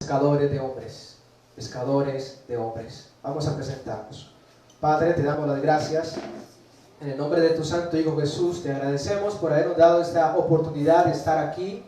Pescadores de hombres, pescadores de hombres. Vamos a presentarnos. Padre, te damos las gracias. En el nombre de tu Santo Hijo Jesús, te agradecemos por habernos dado esta oportunidad de estar aquí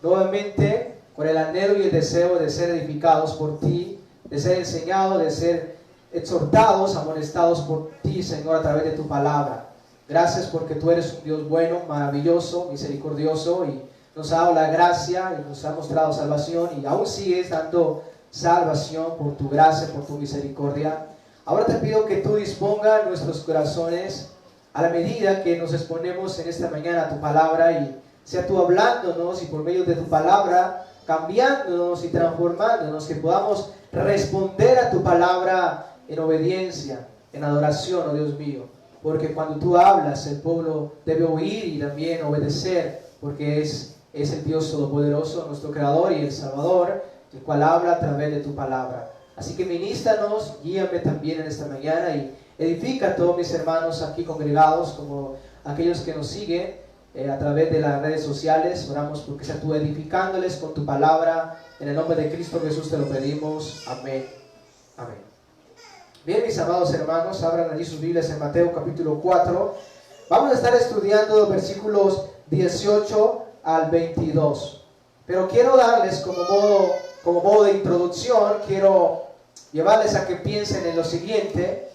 nuevamente con el anhelo y el deseo de ser edificados por ti, de ser enseñados, de ser exhortados, amonestados por ti, Señor, a través de tu palabra. Gracias porque tú eres un Dios bueno, maravilloso, misericordioso, y nos ha dado la gracia y nos ha mostrado salvación, y aún sigues dando salvación por tu gracia, por tu misericordia. Ahora te pido que tú dispongas nuestros corazones a la medida que nos exponemos en esta mañana a tu palabra, y sea tú hablándonos y por medio de tu palabra cambiándonos y transformándonos, que podamos responder a tu palabra en obediencia, en adoración, oh Dios mío, porque cuando tú hablas el pueblo debe oír y también obedecer, porque es el Dios Todopoderoso, nuestro Creador y el Salvador, el cual habla a través de tu palabra. Así que ministranos, guíame también en esta mañana y edifica a todos mis hermanos aquí congregados, como aquellos que nos siguen a través de las redes sociales. Oramos porque seas tú edificándoles con tu palabra. En el nombre de Cristo Jesús te lo pedimos. Amén. Amén. Bien, mis amados hermanos, abran allí sus Biblias en Mateo capítulo 4. Vamos a estar estudiando los versículos 18 al 22. Pero quiero darles como modo de introducción, quiero llevarles a que piensen en lo siguiente.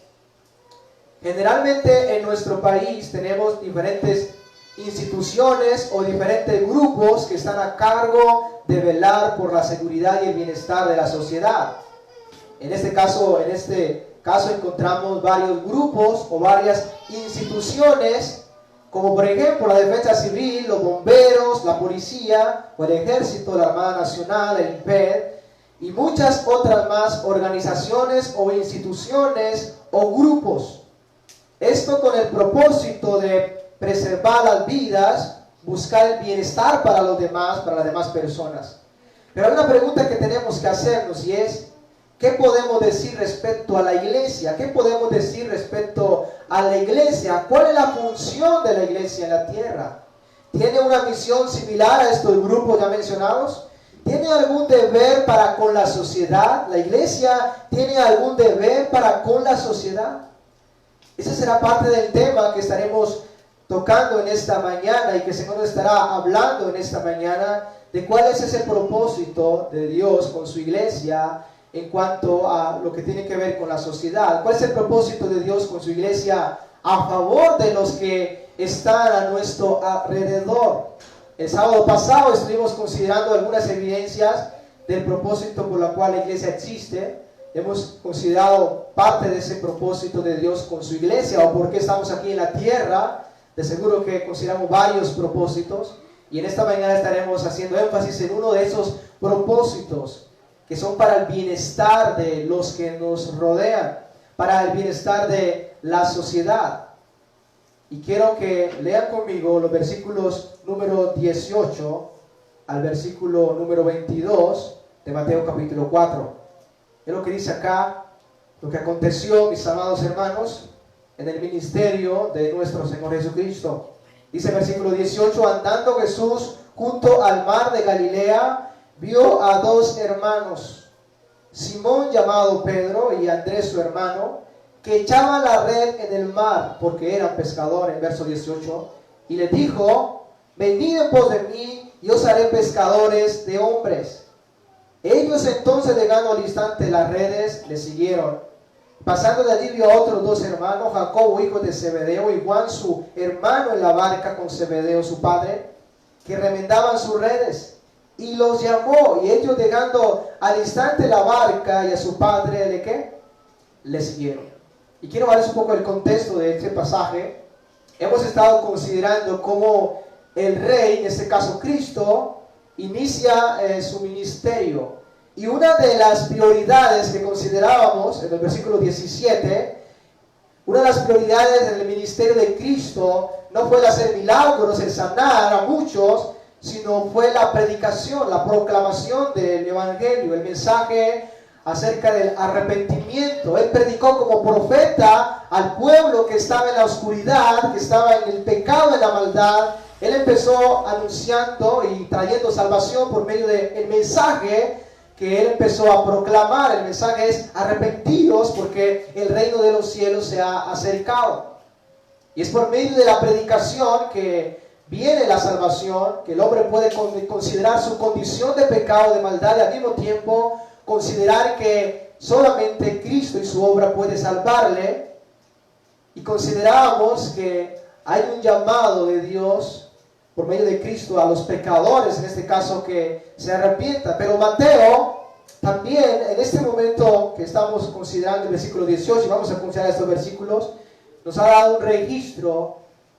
Generalmente en nuestro país tenemos diferentes instituciones o diferentes grupos que están a cargo de velar por la seguridad y el bienestar de la sociedad. En este caso encontramos varios grupos o varias instituciones, como por ejemplo la Defensa Civil, los bomberos, la policía, o el ejército, la Armada Nacional, el IPED, y muchas otras más organizaciones o instituciones o grupos. Esto con el propósito de preservar las vidas, buscar el bienestar para los demás, para las demás personas. Pero hay una pregunta que tenemos que hacernos, y es: ¿qué podemos decir respecto a la iglesia? ¿Qué podemos decir respecto a la iglesia? ¿Cuál es la función de la iglesia en la tierra? ¿Tiene una misión similar a estos grupos ya mencionados? ¿Tiene algún deber para con la sociedad? ¿La iglesia tiene algún deber para con la sociedad? Esa será parte del tema que estaremos tocando en esta mañana, y que el Señor nos estará hablando en esta mañana, de cuál es ese propósito de Dios con su iglesia en cuanto a lo que tiene que ver con la sociedad. ¿Cuál es el propósito de Dios con su iglesia a favor de los que están a nuestro alrededor? El sábado pasado estuvimos considerando algunas evidencias del propósito por la cual la iglesia existe. Hemos considerado parte de ese propósito de Dios con su iglesia, o por qué estamos aquí en la tierra. De seguro que consideramos varios propósitos, y en esta mañana estaremos haciendo énfasis en uno de esos propósitos, que son para el bienestar de los que nos rodean, para el bienestar de la sociedad. Y quiero que lean conmigo los versículos número 18 al versículo número 22 de Mateo capítulo 4. Es lo que dice acá, lo que aconteció, mis amados hermanos, en el ministerio de nuestro Señor Jesucristo. Dice el versículo 18: andando Jesús junto al mar de Galilea, vio a dos hermanos, Simón llamado Pedro y Andrés su hermano, que echaban la red en el mar, porque eran pescadores. Verso 18, y les dijo: venid en pos de mí, y os haré pescadores de hombres. Ellos entonces, dejando al instante las redes, le siguieron. Pasando de allí vio a otros dos hermanos, Jacobo hijo de Zebedeo y Juan su hermano, en la barca con Zebedeo su padre, que remendaban sus redes, y los llamó, y ellos, dejando al instante la barca y a su padre, ¿de qué? Le siguieron. Y quiero darles un poco el contexto de este pasaje. Hemos estado considerando cómo el rey, en este caso Cristo, inicia su ministerio. Y una de las prioridades que considerábamos en el versículo 17, una de las prioridades del ministerio de Cristo no fue el hacer milagros, el sanar a muchos, sino fue la predicación, la proclamación del evangelio, el mensaje acerca del arrepentimiento. Él predicó como profeta al pueblo que estaba en la oscuridad, que estaba en el pecado, en la maldad. Él empezó anunciando y trayendo salvación por medio del mensaje que él empezó a proclamar. El mensaje es: arrepentidos porque el reino de los cielos se ha acercado. Y es por medio de la predicación que viene la salvación, que el hombre puede considerar su condición de pecado, de maldad, y al mismo tiempo considerar que solamente Cristo y su obra puede salvarle. Y consideramos que hay un llamado de Dios por medio de Cristo a los pecadores, en este caso, que se arrepientan. Pero Mateo también, en este momento que estamos considerando el versículo 18, y vamos a considerar estos versículos, nos ha dado un registro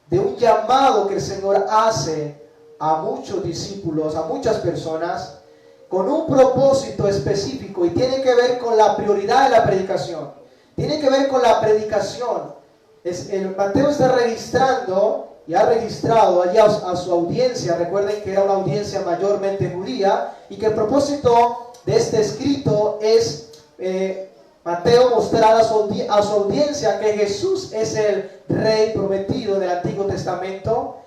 de un llamado que el Señor hace a muchos discípulos, a muchas personas, con un propósito específico, y tiene que ver con la prioridad de la predicación. Tiene que ver con la predicación. Mateo está registrando y ha registrado allá a su audiencia. Recuerden que era una audiencia mayormente judía, y que el propósito de este escrito es Mateo mostrar a su audiencia que Jesús es el Rey prometido del Antiguo Testamento,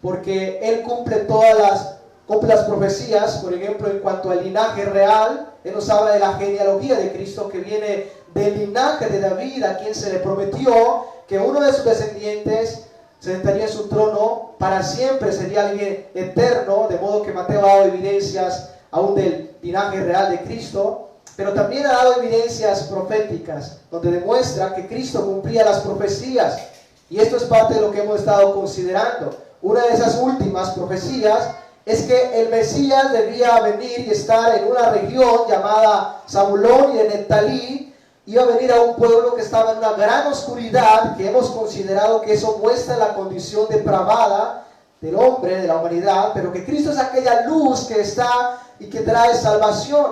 porque Él cumple todas las profecías. Por ejemplo, en cuanto al linaje real, Él nos habla de la genealogía de Cristo, que viene del linaje de David, a quien se le prometió que uno de sus descendientes se sentaría en su trono para siempre, sería alguien eterno, de modo que Mateo ha dado evidencias aún del linaje real de Cristo, pero también ha dado evidencias proféticas, donde demuestra que Cristo cumplía las profecías, y esto es parte de lo que hemos estado considerando. Una de esas últimas profecías es que el Mesías debía venir y estar en una región llamada Zabulón y de Neftalí. Iba a venir a un pueblo que estaba en una gran oscuridad, que hemos considerado que eso muestra la condición depravada del hombre, de la humanidad, pero que Cristo es aquella luz que está y que trae salvación.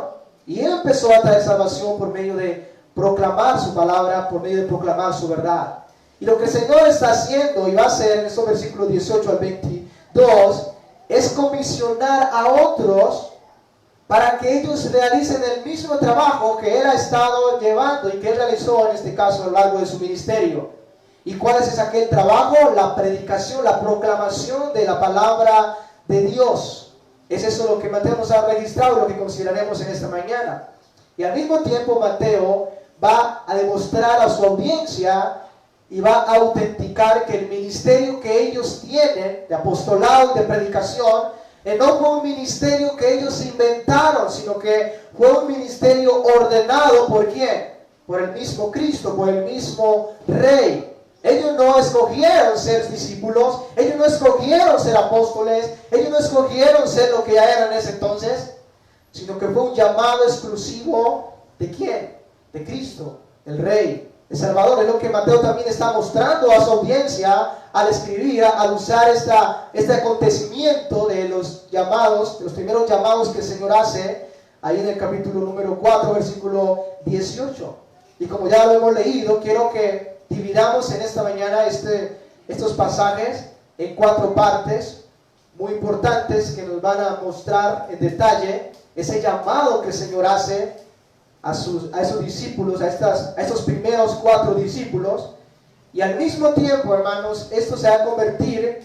Y Él empezó a traer salvación por medio de proclamar su palabra, por medio de proclamar su verdad. Y lo que el Señor está haciendo, y va a hacer en estos versículos 18 al 22, es comisionar a otros para que ellos realicen el mismo trabajo que Él ha estado llevando y que Él realizó en este caso a lo largo de su ministerio. ¿Y cuál es aquel trabajo? La predicación, la proclamación de la palabra de Dios. Es eso lo que Mateo nos ha registrado, lo que consideraremos en esta mañana. Y al mismo tiempo Mateo va a demostrar a su audiencia y va a autenticar que el ministerio que ellos tienen de apostolado y de predicación no fue un ministerio que ellos inventaron, sino que fue un ministerio ordenado ¿por quién? Por el mismo Cristo, por el mismo Rey. Ellos no escogieron ser discípulos, ellos no escogieron ser apóstoles, ellos no escogieron ser lo que ya eran en ese entonces, sino que fue un llamado exclusivo ¿de quién? De Cristo, el Rey, el Salvador. Es lo que Mateo también está mostrando a su audiencia al escribir, al usar este acontecimiento de los llamados, de los primeros llamados que el Señor hace ahí en el capítulo número 4, versículo 18. Y como ya lo hemos leído, quiero que dividamos en esta mañana estos pasajes en 4 partes muy importantes que nos van a mostrar en detalle ese llamado que el Señor hace a esos discípulos, a estos primeros 4 discípulos. Y al mismo tiempo, hermanos, esto se va a convertir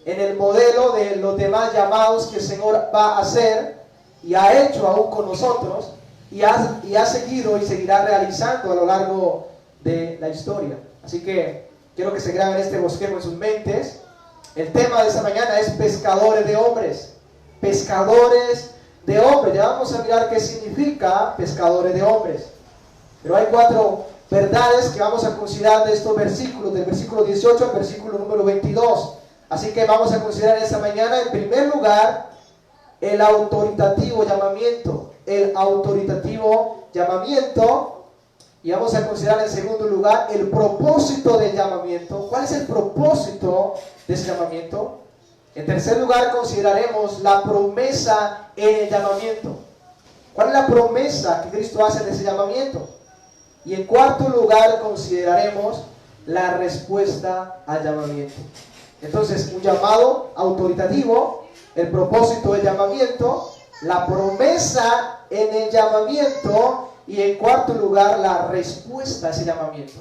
en el modelo de los demás llamados que el Señor va a hacer y ha hecho aún con nosotros, y ha seguido y seguirá realizando a lo largo de la historia. Así que quiero que se graben este bosquejo en sus mentes. El tema de esta mañana es pescadores de hombres. Pescadores de hombres. Ya vamos a mirar qué significa pescadores de hombres. Pero hay 4 verdades que vamos a considerar de estos versículos, del versículo 18 al versículo número 22. Así que vamos a considerar esta mañana, en primer lugar, el autoritativo llamamiento. El autoritativo llamamiento. Y vamos a considerar en segundo lugar el propósito del llamamiento. ¿Cuál es el propósito de ese llamamiento? En tercer lugar consideraremos la promesa en el llamamiento. ¿Cuál es la promesa que Cristo hace en ese llamamiento? Y en cuarto lugar consideraremos la respuesta al llamamiento. Entonces, un llamado autoritativo, el propósito del llamamiento, la promesa en el llamamiento, y en cuarto lugar la respuesta a ese llamamiento.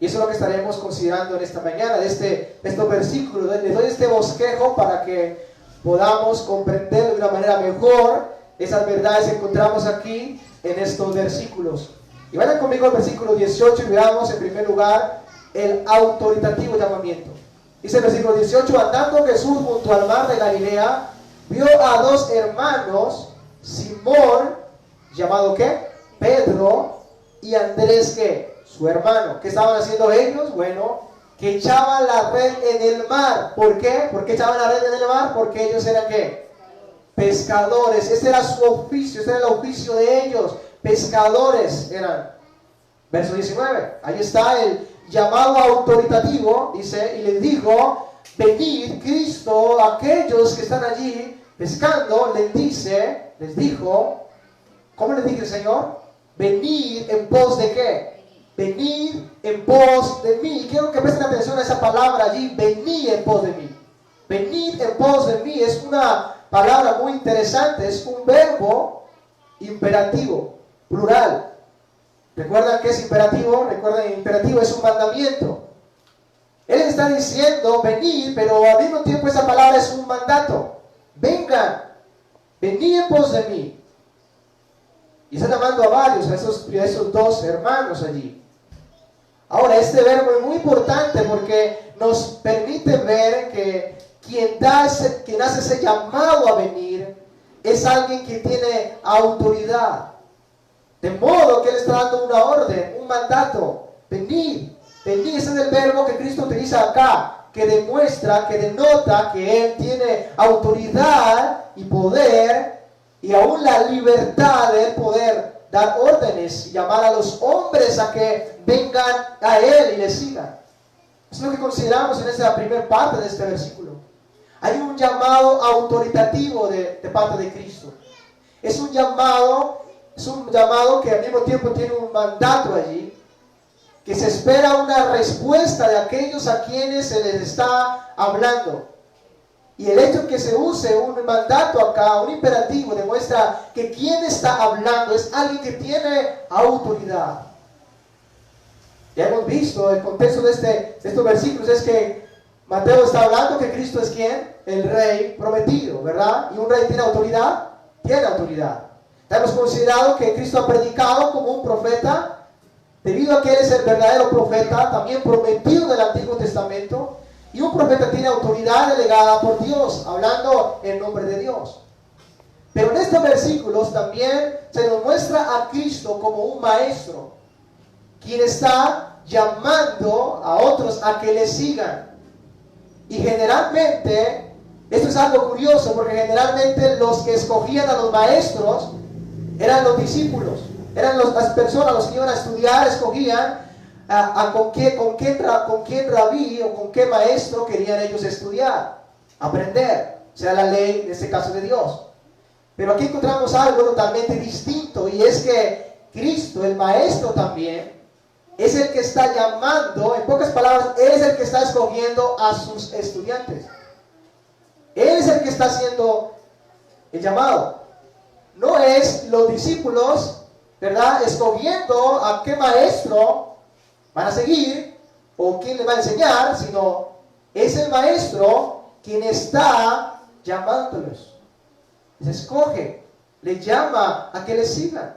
Y eso es lo que estaremos considerando en esta mañana, de estos versículos. Les doy este bosquejo para que podamos comprender de una manera mejor esas verdades que encontramos aquí en estos versículos. Y vayan conmigo al versículo 18 y veamos en primer lugar el autoritativo llamamiento. Dice el versículo 18: andando Jesús junto al mar de Galilea, vio a dos hermanos, Simón, llamado ¿qué? Pedro, y Andrés, ¿qué? Su hermano. ¿Qué estaban haciendo ellos? Bueno, que echaban la red en el mar. ¿Por qué? ¿Por qué echaban la red en el mar? Porque ellos eran ¿qué? Pescadores. Ese era su oficio, ese era el oficio de ellos. Pescadores eran. Verso 19. Ahí está el llamado autoritativo. Dice, y les dijo: venid. Cristo, aquellos que están allí pescando, les dijo, ¿cómo les dije el Señor? Venid en pos de ¿qué? Venid en pos de mí. Quiero que presten atención a esa palabra allí, venid en pos de mí. Venid en pos de mí es una palabra muy interesante, es un verbo imperativo, plural. ¿Recuerdan qué es imperativo? Recuerden, imperativo es un mandamiento. Él está diciendo venid, pero al mismo tiempo esa palabra es un mandato. Vengan, venid en pos de mí. Y está llamando a varios, a esos dos hermanos allí. Ahora, este verbo es muy importante porque nos permite ver que quien hace ese llamado a venir es alguien que tiene autoridad. De modo que Él está dando una orden, un mandato. Venid, venid, ese es el verbo que Cristo utiliza acá, que demuestra, que denota que Él tiene autoridad y poder y aún la libertad de poder dar órdenes y llamar a los hombres a que vengan a Él y le sigan. Eso es lo que consideramos en esta primera parte de este versículo. Hay un llamado autoritativo de parte de Cristo. Es un llamado que al mismo tiempo tiene un mandato allí, que se espera una respuesta de aquellos a quienes se les está hablando. Y el hecho de que se use un mandato acá, un imperativo, demuestra que quien está hablando es alguien que tiene autoridad. Ya hemos visto el contexto de estos versículos, es que Mateo está hablando que Cristo es ¿quién? El Rey prometido, ¿verdad? ¿Y un rey tiene autoridad? Tiene autoridad. Hemos considerado que Cristo ha predicado como un profeta, debido a que Él es el verdadero profeta, también prometido del Antiguo Testamento. Y un profeta tiene autoridad delegada por Dios, hablando en nombre de Dios. Pero en estos versículos también se nos muestra a Cristo como un maestro, quien está llamando a otros a que le sigan. Y generalmente, esto es algo curioso, porque generalmente los que escogían a los maestros eran los discípulos, eran las personas, los que iban a estudiar, escogían con qué rabí o con qué maestro querían ellos estudiar, aprender, sea la ley, en este caso de Dios. Pero aquí encontramos algo totalmente distinto, y es que Cristo, el maestro también, es el que está llamando, en pocas palabras, Él es el que está escogiendo a sus estudiantes. Él es el que está haciendo el llamado. No es los discípulos, ¿verdad?, escogiendo a qué maestro van a seguir o quién les va a enseñar, sino es el maestro quien está llamándolos. Les escoge, les llama a que les sigan,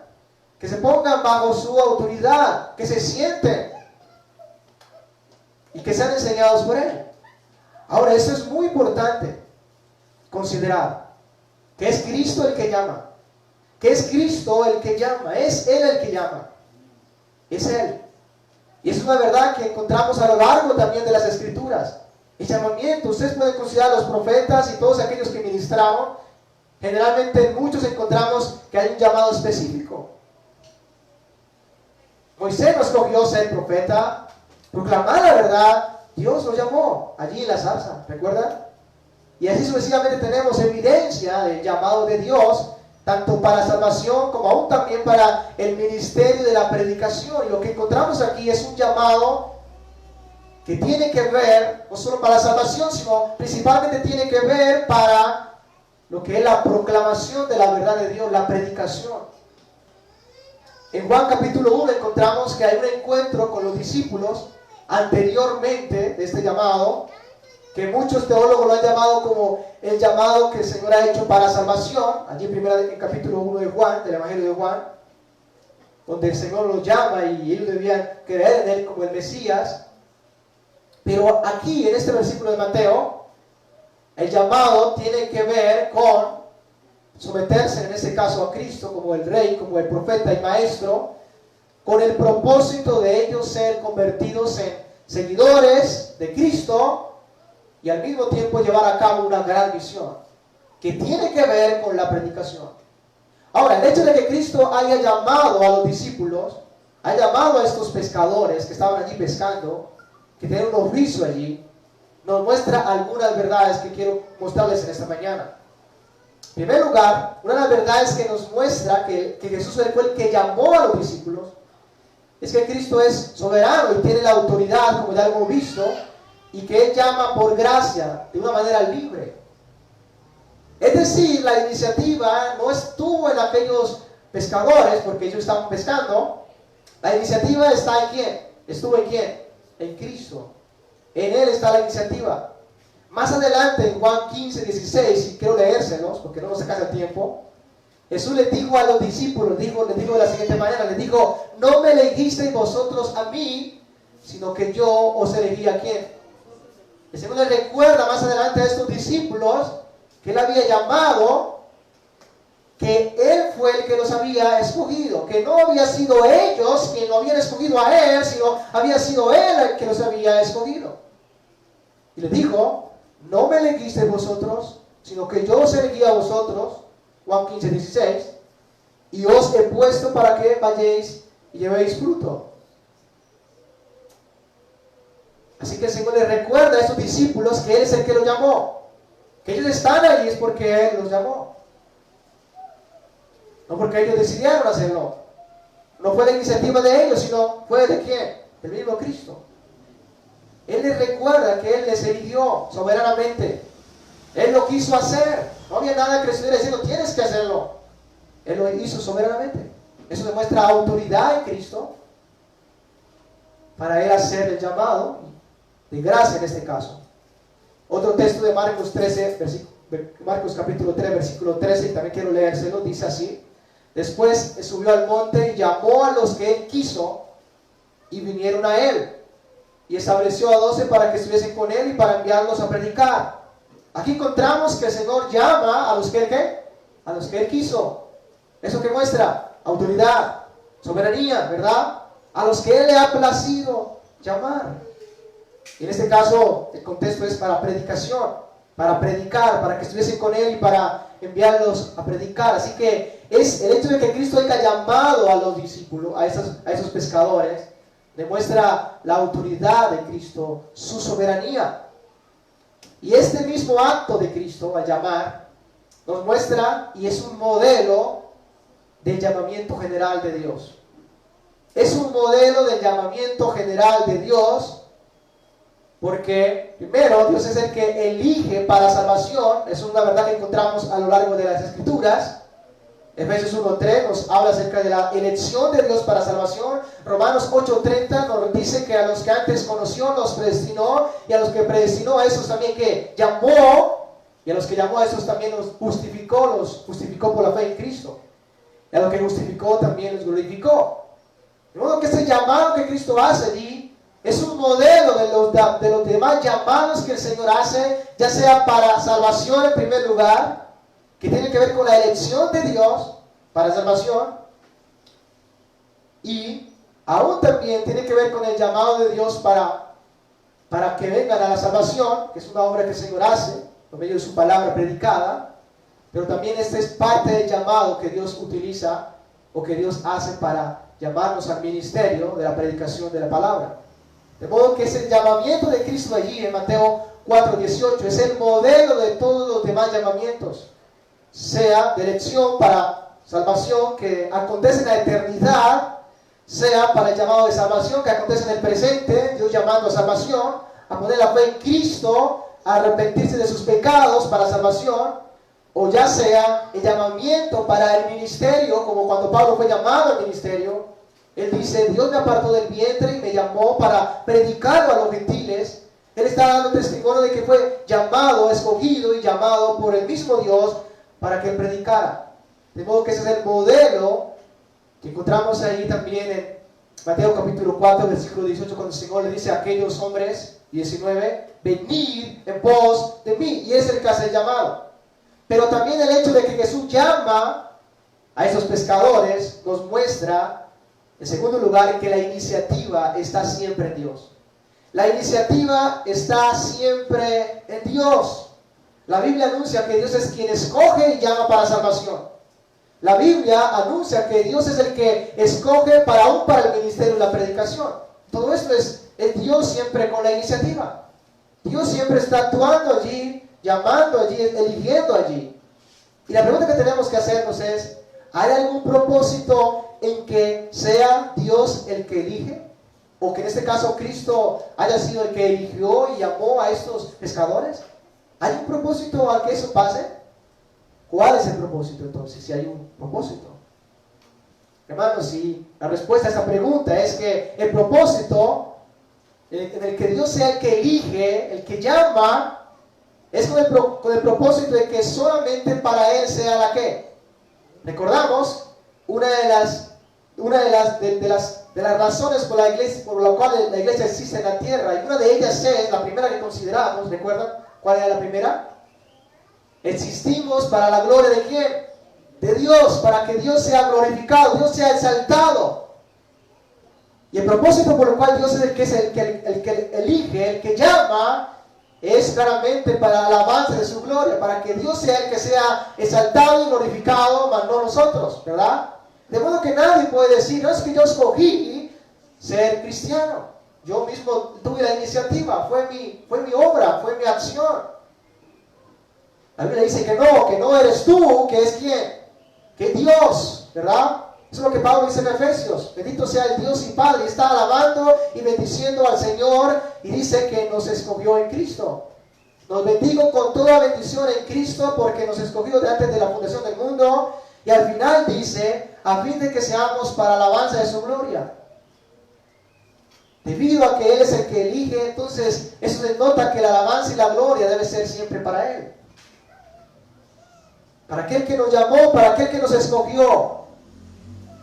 que se pongan bajo su autoridad, que se sienten y que sean enseñados por Él. Ahora, eso es muy importante considerar, que es Cristo el que llama, que es Cristo el que llama, es Él el que llama, es Él. Y es una verdad que encontramos a lo largo también de las Escrituras. El llamamiento, ustedes pueden considerar a los profetas y todos aquellos que ministraron, generalmente en muchos encontramos que hay un llamado específico. Moisés no escogió ser profeta, proclamar la verdad, Dios lo llamó allí en la zarza, ¿recuerdan? Y así sucesivamente tenemos evidencia del llamado de Dios, tanto para salvación como aún también para el ministerio de la predicación. Y lo que encontramos aquí es un llamado que tiene que ver, no solo para la salvación, sino principalmente tiene que ver para lo que es la proclamación de la verdad de Dios, la predicación. En Juan capítulo 1 encontramos que hay un encuentro con los discípulos anteriormente de este llamado, que muchos teólogos lo han llamado como el llamado que el Señor ha hecho para salvación, allí en capítulo 1 de Juan, del Evangelio de Juan. donde el Señor los llama y ellos debían creer en Él como el Mesías. Pero aquí, en este versículo de Mateo, el llamado tiene que ver con someterse, en este caso, a Cristo como el Rey, como el profeta y maestro, con el propósito de ellos ser convertidos en seguidores de Cristo y al mismo tiempo llevar a cabo una gran misión que tiene que ver con la predicación. Ahora, el hecho de que Cristo haya llamado a los discípulos, haya llamado a estos pescadores que estaban allí pescando, que tienen un oficio allí, nos muestra algunas verdades que quiero mostrarles en esta mañana. En primer lugar, una de las verdades que nos muestra que Jesús fue el que llamó a los discípulos, es que Cristo es soberano y tiene la autoridad, como ya hemos visto, y que Él llama por gracia, de una manera libre. Es decir, la iniciativa no estuvo en aquellos pescadores, porque ellos estaban pescando. La iniciativa está en ¿quién? ¿Estuvo en quién? En Cristo. En Él está la iniciativa. Más adelante, en Juan 15, 16, y quiero leérselos, porque no nos alcanza el tiempo, Jesús les dijo a los discípulos, les dijo de la siguiente manera, les dijo: no me elegisteis vosotros a mí, sino que yo os elegí ¿a quién? El Señor les recuerda más adelante a estos discípulos que Él había llamado, que Él fue el que los había escogido, que no había sido ellos quienes lo habían escogido a Él, sino había sido Él el que los había escogido. Y les dijo: no me elegisteis vosotros, sino que yo os elegí a vosotros, Juan 15, 16, y os he puesto para que vayáis y llevéis fruto. Así que el Señor les recuerda a estos discípulos que Él es el que los llamó, que ellos están allí es porque Él los llamó, no porque ellos decidieron hacerlo. No fue la iniciativa de ellos, sino fue de ¿quién? Del mismo Cristo. Él les recuerda que Él les eligió soberanamente. Él lo quiso hacer. No había nada que le estuviera diciendo tienes que hacerlo. Él lo hizo soberanamente. Eso demuestra autoridad en Cristo para Él hacer el llamado de gracia en este caso. Otro texto de Marcos 13, Marcos capítulo 3, versículo 13, y también quiero leérselo, dice así: después subió al monte y llamó a los que Él quiso y vinieron a Él. Y estableció a 12 para que estuviesen con Él y para enviarlos a predicar. Aquí encontramos que el Señor llama a los que Él ¿qué? A los que Él quiso. ¿Eso qué muestra? Autoridad, soberanía, ¿verdad? A los que Él le ha placido llamar. Y en este caso el contexto es para predicación, para predicar, para que estuviesen con Él y para enviarlos a predicar. Así que es el hecho de que Cristo haya llamado a los discípulos, a esos pescadores, demuestra la autoridad de Cristo, su soberanía. Y este mismo acto de Cristo al llamar nos muestra y es un modelo del llamamiento general de Dios. Es un modelo del llamamiento general de Dios porque primero Dios es el que elige para salvación. Es una verdad que encontramos a lo largo de las Escrituras. Efesios 1:3 nos habla acerca de la elección de Dios para salvación. Romanos 8:30 nos dice que a los que antes conoció los predestinó, y a los que predestinó a esos también que llamó, y a los que llamó a esos también los justificó por la fe en Cristo, y a los que justificó también los glorificó. De modo que este llamado que Cristo hace allí es un modelo de los demás llamados que el Señor hace, ya sea para salvación en primer lugar, que tiene que ver con la elección de Dios para salvación, y aún también tiene que ver con el llamado de Dios para que vengan a la salvación, que es una obra que el Señor hace por medio de su palabra predicada. Pero también esta es parte del llamado que Dios utiliza o que Dios hace para llamarnos al ministerio de la predicación de la palabra. De modo que es el llamamiento de Cristo allí en Mateo 4:18, es el modelo de todos los demás llamamientos, sea de elección para salvación que acontece en la eternidad, sea para el llamado de salvación que acontece en el presente, Dios llamando a salvación, a poner la fe en Cristo, a arrepentirse de sus pecados para salvación, o ya sea el llamamiento para el ministerio, como cuando Pablo fue llamado al ministerio. Él dice: Dios me apartó del vientre y me llamó para predicar a los gentiles. Él está dando testimonio de que fue llamado, escogido y llamado por el mismo Dios para que él predicara. De modo que ese es el modelo que encontramos ahí también en Mateo capítulo 4, versículo 18, cuando el Señor le dice a aquellos hombres, 19, venid en pos de mí, y es el que hace el llamado. Pero también el hecho de que Jesús llama a esos pescadores nos muestra, en segundo lugar, que la iniciativa está siempre en Dios. La iniciativa está siempre en Dios. La Biblia anuncia que Dios es quien escoge y llama para salvación. La Biblia anuncia que Dios es el que escoge para el ministerio y la predicación. Todo esto es Dios siempre con la iniciativa. Dios siempre está actuando allí, llamando allí, eligiendo allí. Y la pregunta que tenemos que hacernos es, ¿hay algún propósito en que sea Dios el que elige? ¿O que en este caso Cristo haya sido el que eligió y llamó a estos pescadores? ¿Hay un propósito a que eso pase? ¿Cuál es el propósito entonces, si hay un propósito? Hermanos, si la respuesta a esta pregunta es que el propósito en el que Dios sea el que elige, el que llama, es con el propósito de que solamente para Él sea la que. Recordamos, una de las razones por la cual la iglesia existe en la tierra, y una de ellas es, la primera que consideramos, ¿recuerdan cuál era la primera? Existimos para la gloria ¿de quién? De Dios, para que Dios sea glorificado, Dios sea exaltado. Y el propósito por el cual Dios es el que elige, el que llama, es claramente para el avance de su gloria, para que Dios sea el que sea exaltado y glorificado, mas no nosotros, ¿verdad? De modo que nadie puede decir, no es que yo escogí ser cristiano, yo mismo tuve la iniciativa, fue mi obra, fue mi acción. La Biblia dice que no eres tú, que es quién, que Dios, ¿verdad? Eso es lo que Pablo dice en Efesios. Bendito sea el Dios y Padre. Y está alabando y bendiciendo al Señor. Y dice que nos escogió en Cristo. Nos bendigo con toda bendición en Cristo porque nos escogió de antes de la fundación del mundo. Y al final dice, a fin de que seamos para alabanza de su gloria. Debido a que Él es el que elige, entonces eso denota que la alabanza y la gloria debe ser siempre para Él. Para aquel que nos llamó, para aquel que nos escogió.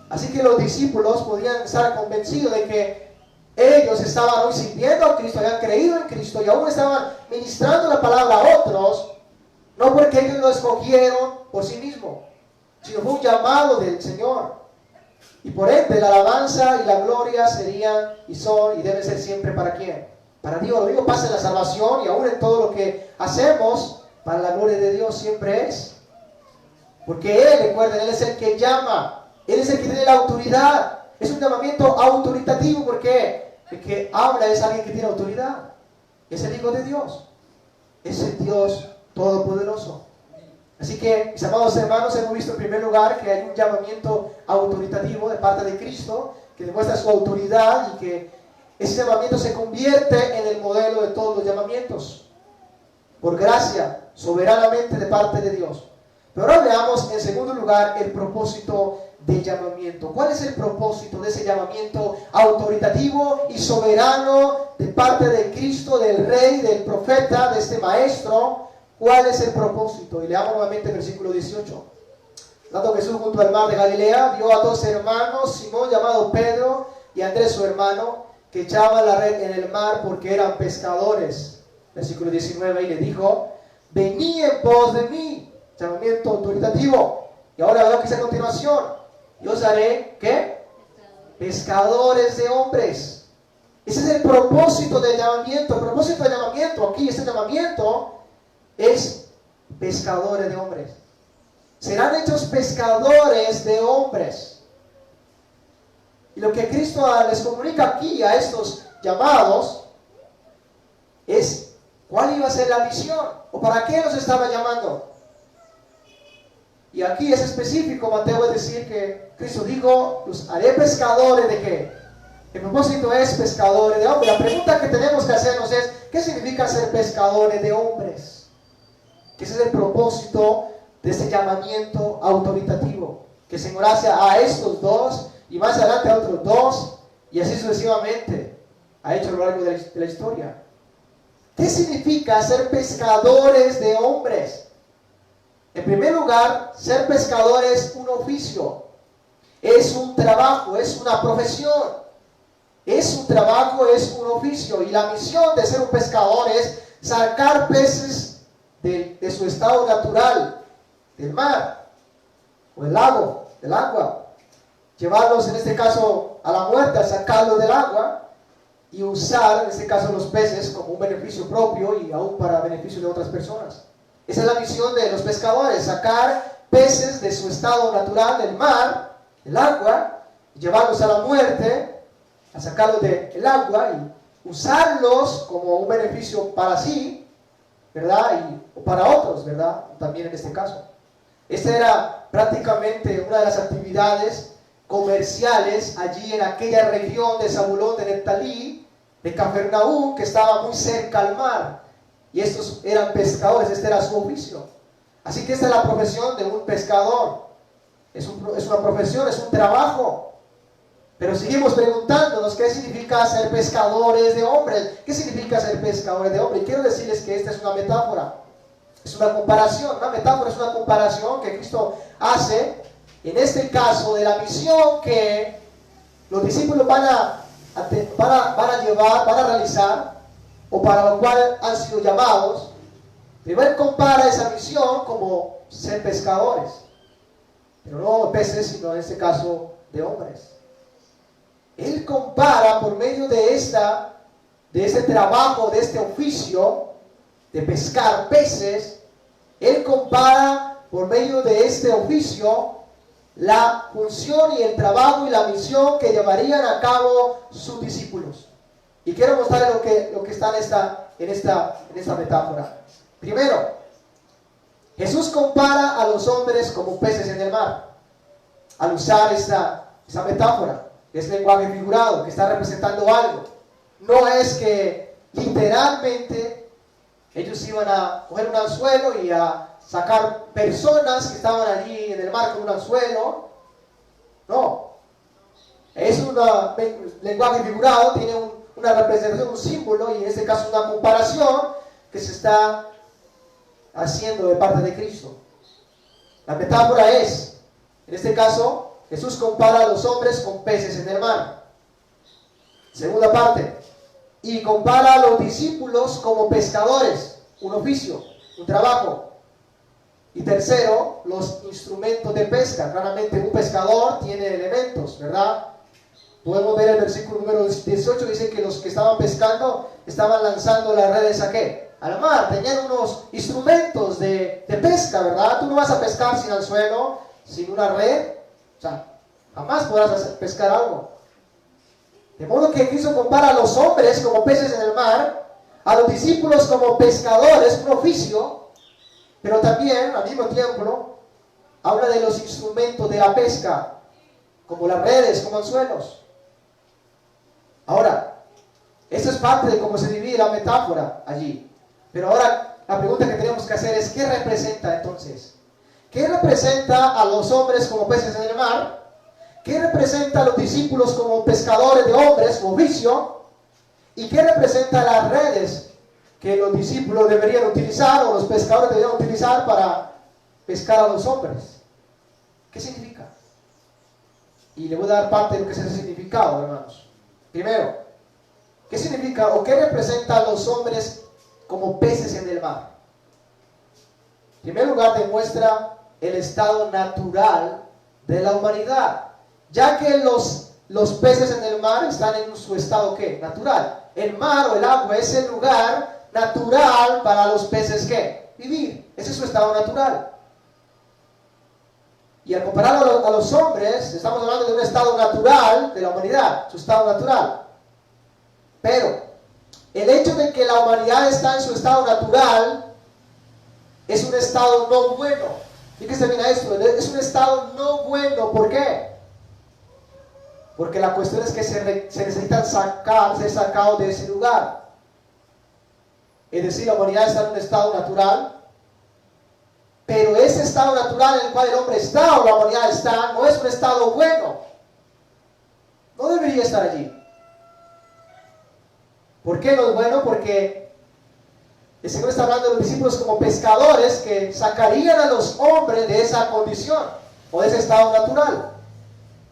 Así que los discípulos podían estar convencidos de que ellos estaban hoy sirviendo a Cristo, habían creído en Cristo y aún estaban ministrando la palabra a otros, no porque ellos lo escogieron por sí mismos, sino fue un llamado del Señor. Y por ende la alabanza y la gloria serían y son y deben ser siempre ¿para quién? Para Dios. Lo mismo pasa en la salvación y aún en todo lo que hacemos, para la gloria de Dios siempre es. Porque Él, recuerden, Él es el que llama. Él es el que tiene la autoridad. Es un llamamiento autoritativo. ¿Por qué? Porque habla es alguien que tiene autoridad. Es el Hijo de Dios. Es el Dios Todopoderoso. Así que, mis amados hermanos, hemos visto en primer lugar que hay un llamamiento autoritativo de parte de Cristo que demuestra su autoridad y que ese llamamiento se convierte en el modelo de todos los llamamientos. Por gracia, soberanamente de parte de Dios. Pero ahora veamos en segundo lugar el propósito del llamamiento. ¿Cuál es el propósito de ese llamamiento autoritativo y soberano de parte de Cristo, del Rey, del profeta, de este Maestro? ¿Cuál es el propósito? Y leamos nuevamente el versículo 18. Dando Jesús junto al mar de Galilea, vio a dos hermanos, Simón llamado Pedro y Andrés su hermano, que echaban la red en el mar porque eran pescadores. Versículo 19, y le dijo, venid en pos de mí. Llamamiento autoritativo. Y ahora veo que dice a continuación, yo os haré, ¿qué? Pescadores de hombres. Ese es el propósito del llamamiento. El propósito del llamamiento, aquí este llamamiento es pescadores de hombres. Serán hechos pescadores de hombres. Y lo que Cristo les comunica aquí a estos llamados es cuál iba a ser la misión o para qué los estaba llamando. Y aquí es específico, Mateo, es decir que Cristo dijo, los haré pescadores de qué. El propósito es pescadores de hombres. La pregunta que tenemos que hacernos es, ¿qué significa ser pescadores de hombres? Ese es el propósito de este llamamiento autoritativo, que se hace a estos dos y más adelante a otros dos y así sucesivamente ha hecho a lo largo de la historia. ¿Qué significa ser pescadores de hombres? En primer lugar, ser pescador es un oficio. es un trabajo, es una profesión, es un trabajo, es un oficio. Y la misión de ser un pescador es sacar peces de su estado natural, del mar o del lago, del agua, llevarlos en este caso a la muerte, sacarlos del agua y usar en este caso los peces como un beneficio propio y aún para beneficio de otras personas. Esa es la misión de los pescadores, sacar peces de su estado natural, del mar, del agua, llevarlos a la muerte, a sacarlos del agua y usarlos como un beneficio para sí, ¿verdad? O para otros, ¿verdad? También en este caso. Esta era prácticamente una de las actividades comerciales allí en aquella región de Zabulón, de Neftalí, de Cafarnaúm, que estaba muy cerca al mar. Y estos eran pescadores, este era su oficio. Así que esta es la profesión de un pescador. Es una profesión, es un trabajo. Pero seguimos preguntándonos qué significa ser pescadores de hombres. ¿Qué significa ser pescadores de hombres? Y quiero decirles que esta es una metáfora. Es una comparación. Una metáfora es una comparación que Cristo hace, en este caso, de la misión que los discípulos van a realizar, o para lo cual han sido llamados. Primero compara esa misión como ser pescadores, pero no de peces, sino en este caso de hombres. Él compara por medio de este trabajo, de este oficio de pescar peces. Él compara por medio de este oficio la función y el trabajo y la misión que llevarían a cabo sus discípulos. Y quiero mostrarles lo que está en esta metáfora. Primero, Jesús compara a los hombres como peces en el mar. Al usar esa metáfora, es lenguaje figurado, que está representando algo. No es que literalmente ellos iban a coger un anzuelo y a sacar personas que estaban allí en el mar con un anzuelo. No. Es un lenguaje figurado, tiene una representación, un símbolo, y en este caso una comparación que se está haciendo de parte de Cristo. La metáfora es, en este caso, Jesús compara a los hombres con peces en el mar. Segunda parte, y compara a los discípulos como pescadores, un oficio, un trabajo. Y tercero, los instrumentos de pesca. Claramente un pescador tiene elementos, ¿verdad? Podemos ver el versículo número 18, dice que los que estaban pescando estaban lanzando las redes ¿a qué? Al mar. Tenían unos instrumentos de pesca, ¿verdad? Tú no vas a pescar sin anzuelo, sin una red. O sea, jamás podrás pescar algo. De modo que Cristo compara a los hombres como peces en el mar, a los discípulos como pescadores, un oficio, pero también, al mismo tiempo, habla de los instrumentos de la pesca, como las redes, como anzuelos. Ahora, esto es parte de cómo se divide la metáfora allí. Pero ahora, la pregunta que tenemos que hacer es, ¿qué representa entonces? ¿Qué representa a los hombres como peces en el mar? ¿Qué representa a los discípulos como pescadores de hombres, como oficio? ¿Y qué representa las redes que los discípulos deberían utilizar, o los pescadores deberían utilizar para pescar a los hombres? ¿Qué significa? Y le voy a dar parte de lo que es el significado, hermanos. Primero, ¿qué significa o qué representa a los hombres como peces en el mar? En primer lugar, demuestra el estado natural de la humanidad, ya que los peces en el mar están en su estado ¿qué? Natural. El mar o el agua es el lugar natural para los peces ¿qué? Vivir. Ese es su estado natural. Y al compararlo a los hombres, estamos hablando de un estado natural de la humanidad, su estado natural. Pero el hecho de que la humanidad está en su estado natural es un estado no bueno. Fíjese bien a esto, es un estado no bueno. ¿Por qué? Porque la cuestión es que se necesitan ser sacados de ese lugar. Es decir, la humanidad está en un estado natural, pero ese estado natural en el cual el hombre está o la humanidad está no es un estado bueno. No debería estar allí. ¿Por qué no es bueno? Porque el Señor está hablando de los discípulos como pescadores que sacarían a los hombres de esa condición o de ese estado natural.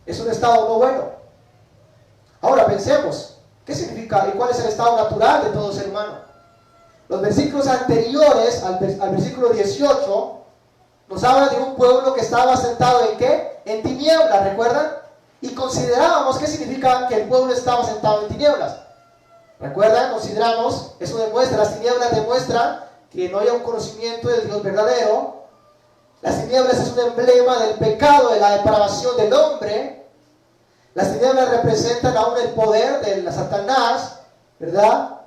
Es un estado no bueno. Ahora pensemos, ¿qué significa y cuál es el estado natural de todo ser humano? Los versículos anteriores al versículo 18 nos hablan de un pueblo que estaba sentado ¿en qué? En tinieblas, ¿recuerdan? Y considerábamos qué significa que el pueblo estaba sentado en tinieblas. ¿Recuerdan? Consideramos, eso demuestra, las tinieblas demuestran que no haya un conocimiento del Dios verdadero. Las tinieblas es un emblema del pecado, de la depravación del hombre. Las tinieblas representan aún el poder de la Satanás, ¿verdad?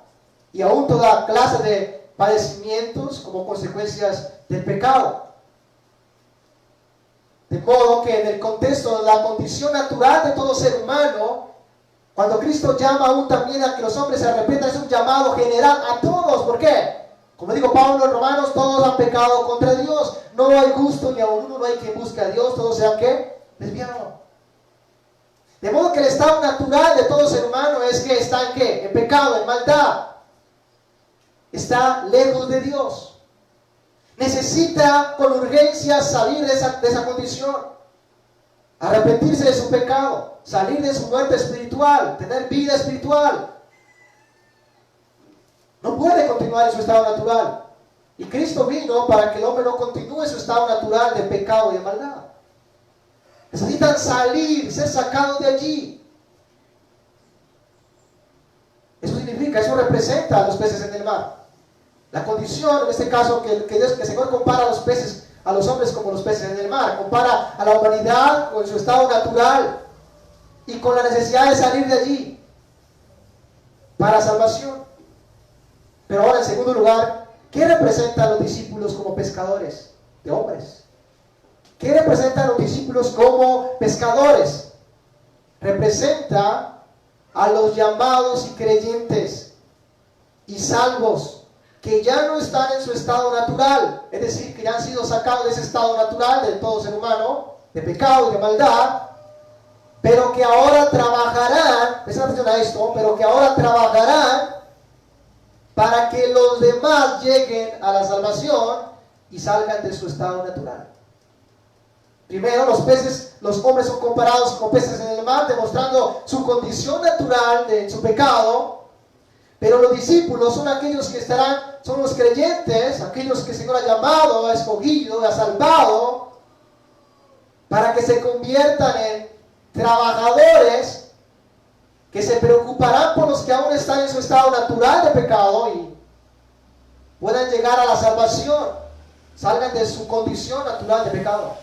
Y aún toda clase de padecimientos como consecuencias del pecado. De modo que en el contexto de la condición natural de todo ser humano, cuando Cristo llama aún también a que los hombres se arrepientan, es un llamado general a todos. ¿Por qué? Como dijo Pablo en Romanos, todos han pecado contra Dios. No hay justo ni aún uno, no hay quien busque a Dios, todos sean ¿qué? Desviados. De modo que el estado natural de todo ser humano es que está en ¿qué? En pecado, en maldad. Está lejos de Dios. Necesita con urgencia salir de esa condición. Arrepentirse de su pecado. Salir de su muerte espiritual. Tener vida espiritual. No puede continuar en su estado natural. Y Cristo vino para que el hombre no continúe en su estado natural de pecado y de maldad. Necesitan salir, ser sacados de allí. Eso significa, eso representa a los peces en el mar. La condición, en este caso, que el Señor compara a los peces, a los hombres como los peces en el mar. Compara a la humanidad con su estado natural y con la necesidad de salir de allí para salvación. Pero ahora, en segundo lugar, ¿qué representan los discípulos como pescadores de hombres? ¿Qué representan los discípulos como pescadores? Representa a los llamados y creyentes y salvos que ya no están en su estado natural, es decir, que ya han sido sacados de ese estado natural de todo ser humano, de pecado y de maldad, pero que ahora trabajarán, presten atención a esto, pero que ahora trabajarán para que los demás lleguen a la salvación y salgan de su estado natural. Primero, los hombres son comparados con peces en el mar, demostrando su condición natural de su pecado. Pero los discípulos son aquellos que son los creyentes, aquellos que el Señor ha llamado, ha escogido, ha salvado, para que se conviertan en trabajadores que se preocuparán por los que aún están en su estado natural de pecado y puedan llegar a la salvación, salgan de su condición natural de pecado.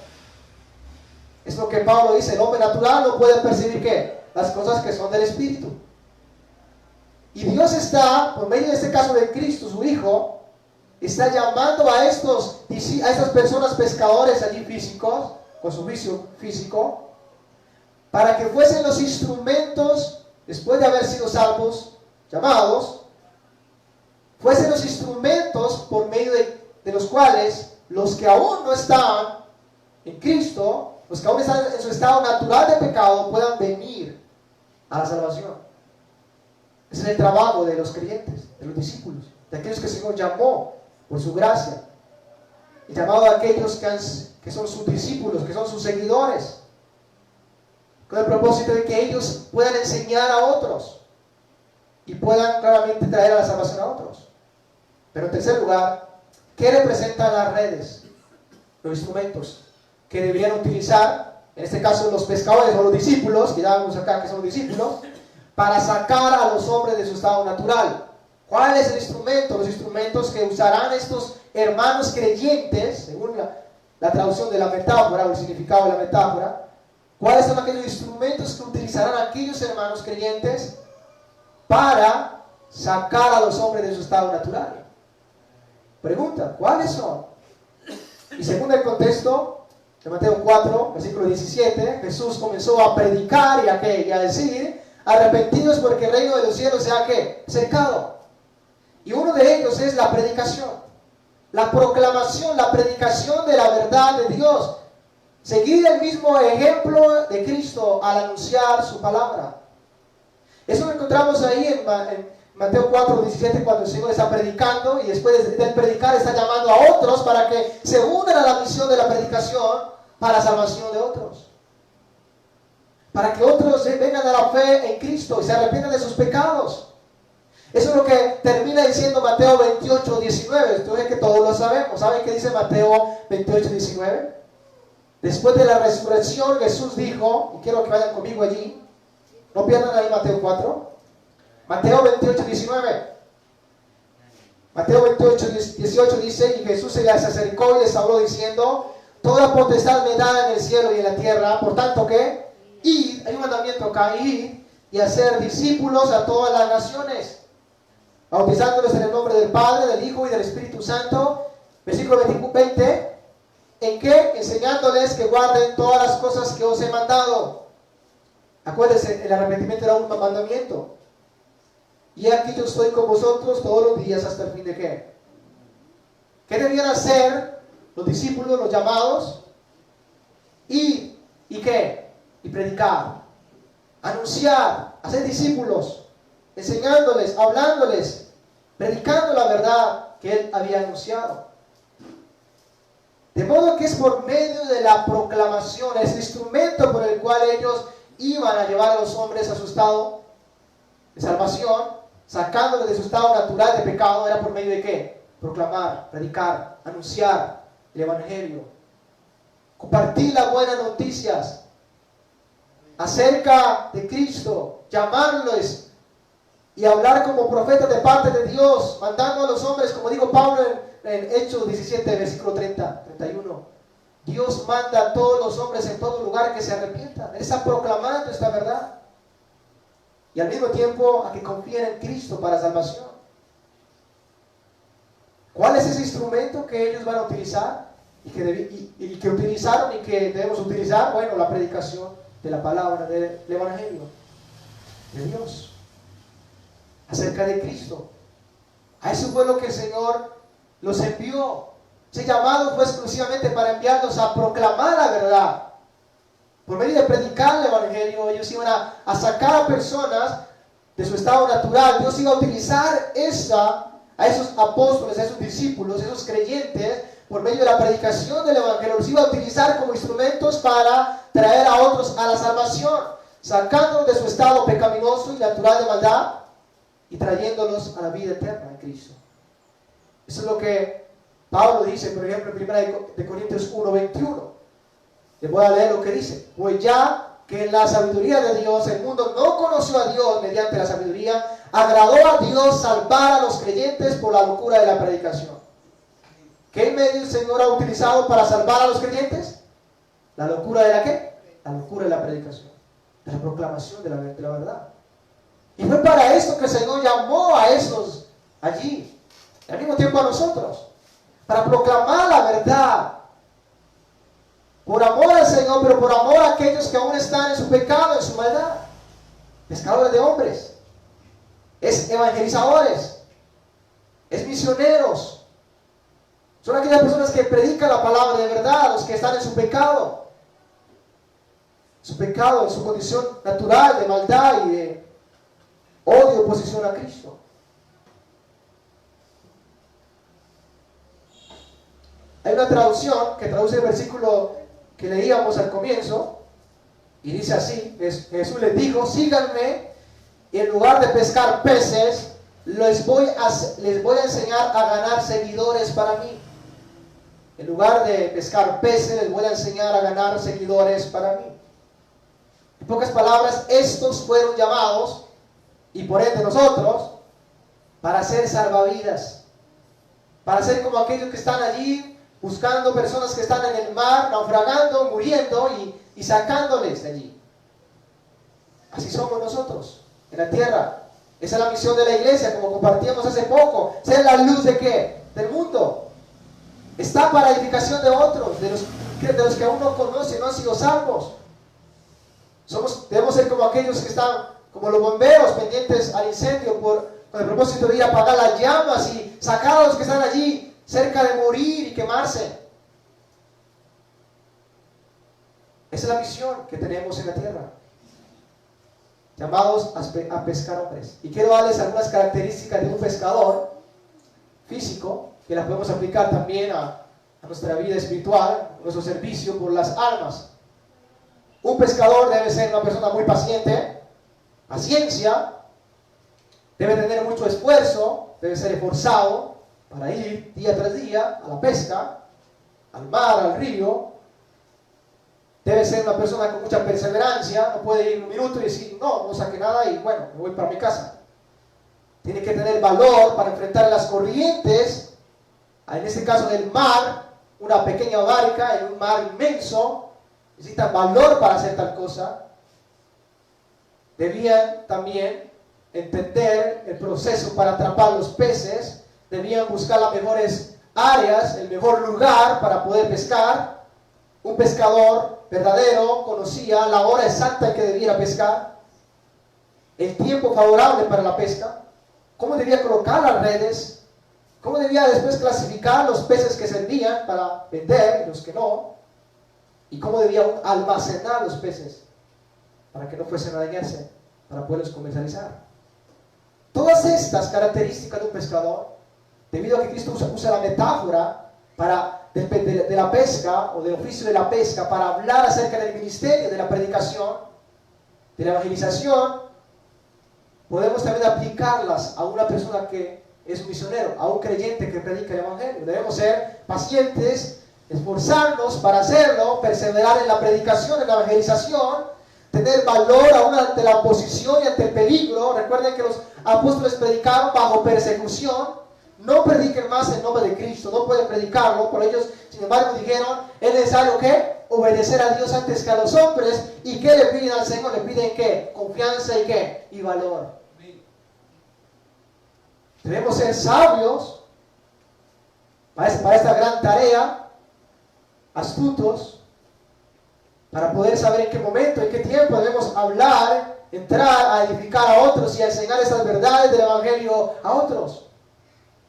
Es lo que Pablo dice, el hombre natural no puede percibir ¿qué? Las cosas que son del Espíritu. Y Dios está, por medio de este caso de Cristo, su Hijo, está llamando a estas personas pescadores allí físicos, con su juicio físico, para que fuesen los instrumentos, después de haber sido salvos, llamados, fuesen los instrumentos por medio de los cuales los que aún no están en Cristo, los que aún están en su estado natural de pecado, puedan venir a la salvación. Ese es el trabajo de los creyentes, de los discípulos, de aquellos que el Señor llamó por su gracia. El llamado a aquellos que son sus discípulos, que son sus seguidores, con el propósito de que ellos puedan enseñar a otros y puedan claramente traer a la salvación a otros. Pero en tercer lugar, ¿qué representan las redes? Los instrumentos que deberían utilizar, en este caso los pescadores o los discípulos, que ya vamos acá que son los discípulos, para sacar a los hombres de su estado natural. ¿Cuál es el instrumento? Los instrumentos que usarán estos hermanos creyentes, según la traducción de la metáfora o el significado de la metáfora. ¿Cuáles son aquellos instrumentos que utilizarán aquellos hermanos creyentes para sacar a los hombres de su estado natural? Pregunta, ¿cuáles son? Y según el contexto de Mateo 4, versículo 17, Jesús comenzó a predicar y a decir: arrepentidos porque el reino de los cielos se ha ¿qué? Cercado. Y uno de ellos es la predicación, la proclamación, la predicación de la verdad de Dios. Seguir el mismo ejemplo de Cristo al anunciar su palabra. Eso lo encontramos ahí en Mateo 4, 17, cuando el Señor está predicando y después del predicar está llamando a otros para que se unan a la misión de la predicación para la salvación de otros. para que otros vengan a la fe en Cristo y se arrepientan de sus pecados. Eso es lo que termina diciendo Mateo 28, 19. Entonces que todos lo sabemos. ¿Saben qué dice Mateo 28, 19? Después de la resurrección Jesús dijo, y quiero que vayan conmigo allí, no pierdan ahí Mateo 4, Mateo 28, 19. Mateo 28, 18 dice, y Jesús se les acercó y les habló diciendo, toda potestad me da en el cielo y en la tierra, por tanto que, id, hay un mandamiento acá, id y hacer discípulos a todas las naciones, bautizándolos en el nombre del Padre, del Hijo y del Espíritu Santo. Versículo 20, ¿en qué? Enseñándoles que guarden todas las cosas que os he mandado. Acuérdense, el arrepentimiento era un mandamiento. Y aquí yo estoy con vosotros todos los días hasta el fin de ¿qué? ¿Qué debían hacer los discípulos, los llamados? ¿Y qué? Y predicar, anunciar, hacer discípulos, enseñándoles, hablándoles, predicando la verdad que él había anunciado. De modo que es por medio de la proclamación, es el instrumento por el cual ellos iban a llevar a los hombres a su estado de salvación, sacándoles de su estado natural de pecado. Era por medio de ¿qué? Proclamar, predicar, anunciar el Evangelio, compartir las buenas noticias acerca de Cristo, llamarlos y hablar como profetas de parte de Dios, mandando a los hombres, como dijo Pablo en Hechos 17, versículo 30, 31. Dios manda a todos los hombres en todo lugar que se arrepientan. Él está proclamando esta verdad. Y al mismo tiempo a que confíen en Cristo para salvación. ¿Cuál es ese instrumento que ellos van a utilizar? Y que utilizaron y que debemos utilizar. Bueno, la predicación de la palabra del Evangelio de Dios acerca de Cristo. A eso fue lo que el Señor los envió. Ese llamado fue exclusivamente para enviarlos a proclamar la verdad. Por medio de predicar el Evangelio, ellos iban a sacar a personas de su estado natural. Dios iba a utilizar a esos apóstoles, a esos discípulos, a esos creyentes, por medio de la predicación del Evangelio. Los iba a utilizar como instrumentos para traer a otros a la salvación, sacándolos de su estado pecaminoso y natural de maldad y trayéndolos a la vida eterna en Cristo. Eso es lo que Pablo dice, por ejemplo, en 1 Corintios 1, 21. Les voy a leer lo que dice. Pues ya que en la sabiduría de Dios el mundo no conoció a Dios mediante la sabiduría, agradó a Dios salvar a los creyentes por la locura de la predicación. ¿Qué medio el Señor ha utilizado para salvar a los creyentes? ¿La locura de la qué? La locura de la predicación, de la proclamación de la verdad. Y fue para esto que el Señor llamó a esos allí, y al mismo tiempo a nosotros, para proclamar la verdad. Por amor al Señor, pero por amor a aquellos que aún están en su pecado, en su maldad. Pescadores de hombres. Es evangelizadores. Es misioneros. Son aquellas personas que predican la palabra de verdad, los que están en su pecado. Su pecado, en su condición natural de maldad y de odio, oposición a Cristo. Hay una traducción que traduce el versículo que leíamos al comienzo y dice así: Jesús les dijo, síganme y en lugar de pescar peces les voy a enseñar a ganar seguidores para mí. En lugar de pescar peces les voy a enseñar a ganar seguidores para mí. En pocas palabras, estos fueron llamados, y por ende nosotros, para ser salvavidas, para ser como aquellos que están allí buscando personas que están en el mar, naufragando, muriendo y sacándoles de allí. Así somos nosotros en la tierra. Esa es la misión de la iglesia, como compartíamos hace poco. Ser la luz de ¿qué? Del mundo. Está para edificación de otros, de los que aún no conocen, no han sido salvos. Debemos ser como aquellos que están, como los bomberos, pendientes al incendio con el propósito de ir a apagar las llamas y sacar a los que están allí cerca de morir y quemarse. Esa es la misión que tenemos en la tierra, llamados a pescar hombres. Y quiero darles algunas características de un pescador físico, que las podemos aplicar también a nuestra vida espiritual, a nuestro servicio por las almas. Un pescador debe ser una persona muy paciente, paciencia, debe tener mucho esfuerzo, debe ser esforzado para ir día tras día a la pesca, al mar, al río. Debe ser una persona con mucha perseverancia, no puede ir un minuto y decir, no saqué nada y bueno, me voy para mi casa. Tiene que tener valor para enfrentar las corrientes, en este caso del mar, una pequeña barca en un mar inmenso, necesitan valor para hacer tal cosa. Debían también entender el proceso para atrapar los peces, debían buscar las mejores áreas, el mejor lugar para poder pescar. Un pescador verdadero conocía la hora exacta en que debiera pescar, el tiempo favorable para la pesca, cómo debía colocar las redes, cómo debía después clasificar los peces que servían para vender y los que no, y cómo debía almacenar los peces para que no fuesen a dañarse, para poderlos comercializar. Todas estas características de un pescador, debido a que Cristo usa la metáfora de la pesca o del oficio de la pesca para hablar acerca del ministerio de la predicación, de la evangelización, podemos también aplicarlas a una persona que es un misionero, a un creyente que predica el evangelio. Debemos ser pacientes, esforzarnos para hacerlo, perseverar en la predicación, en la evangelización, tener valor aún ante la oposición y ante el peligro. Recuerden que los apóstoles predicaron bajo persecución. No prediquen más en nombre de Cristo, no pueden predicarlo, pero ellos, sin embargo, dijeron, es necesario que obedecer a Dios antes que a los hombres. ¿Y qué le piden al Señor? Le piden ¿qué? Confianza y ¿qué? Y valor. Debemos ser sabios para esta gran tarea, astutos, para poder saber en qué momento, en qué tiempo debemos hablar, entrar a edificar a otros y a enseñar estas verdades del Evangelio a otros.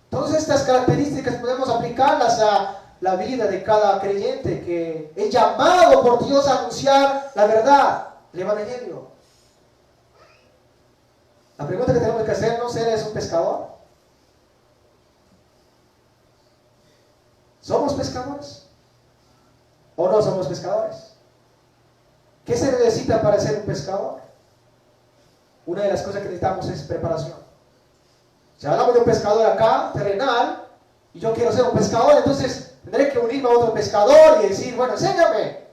Todas estas características podemos aplicarlas a la vida de cada creyente que es llamado por Dios a anunciar la verdad, el Evangelio. La pregunta que tenemos que hacernos, ¿eres un pescador? ¿Somos pescadores? ¿O no somos pescadores? ¿Qué se necesita para ser un pescador? Una de las cosas que necesitamos es preparación. Si hablamos de un pescador acá, terrenal, y yo quiero ser un pescador, entonces tendré que unirme a otro pescador y decir, bueno, enséñame.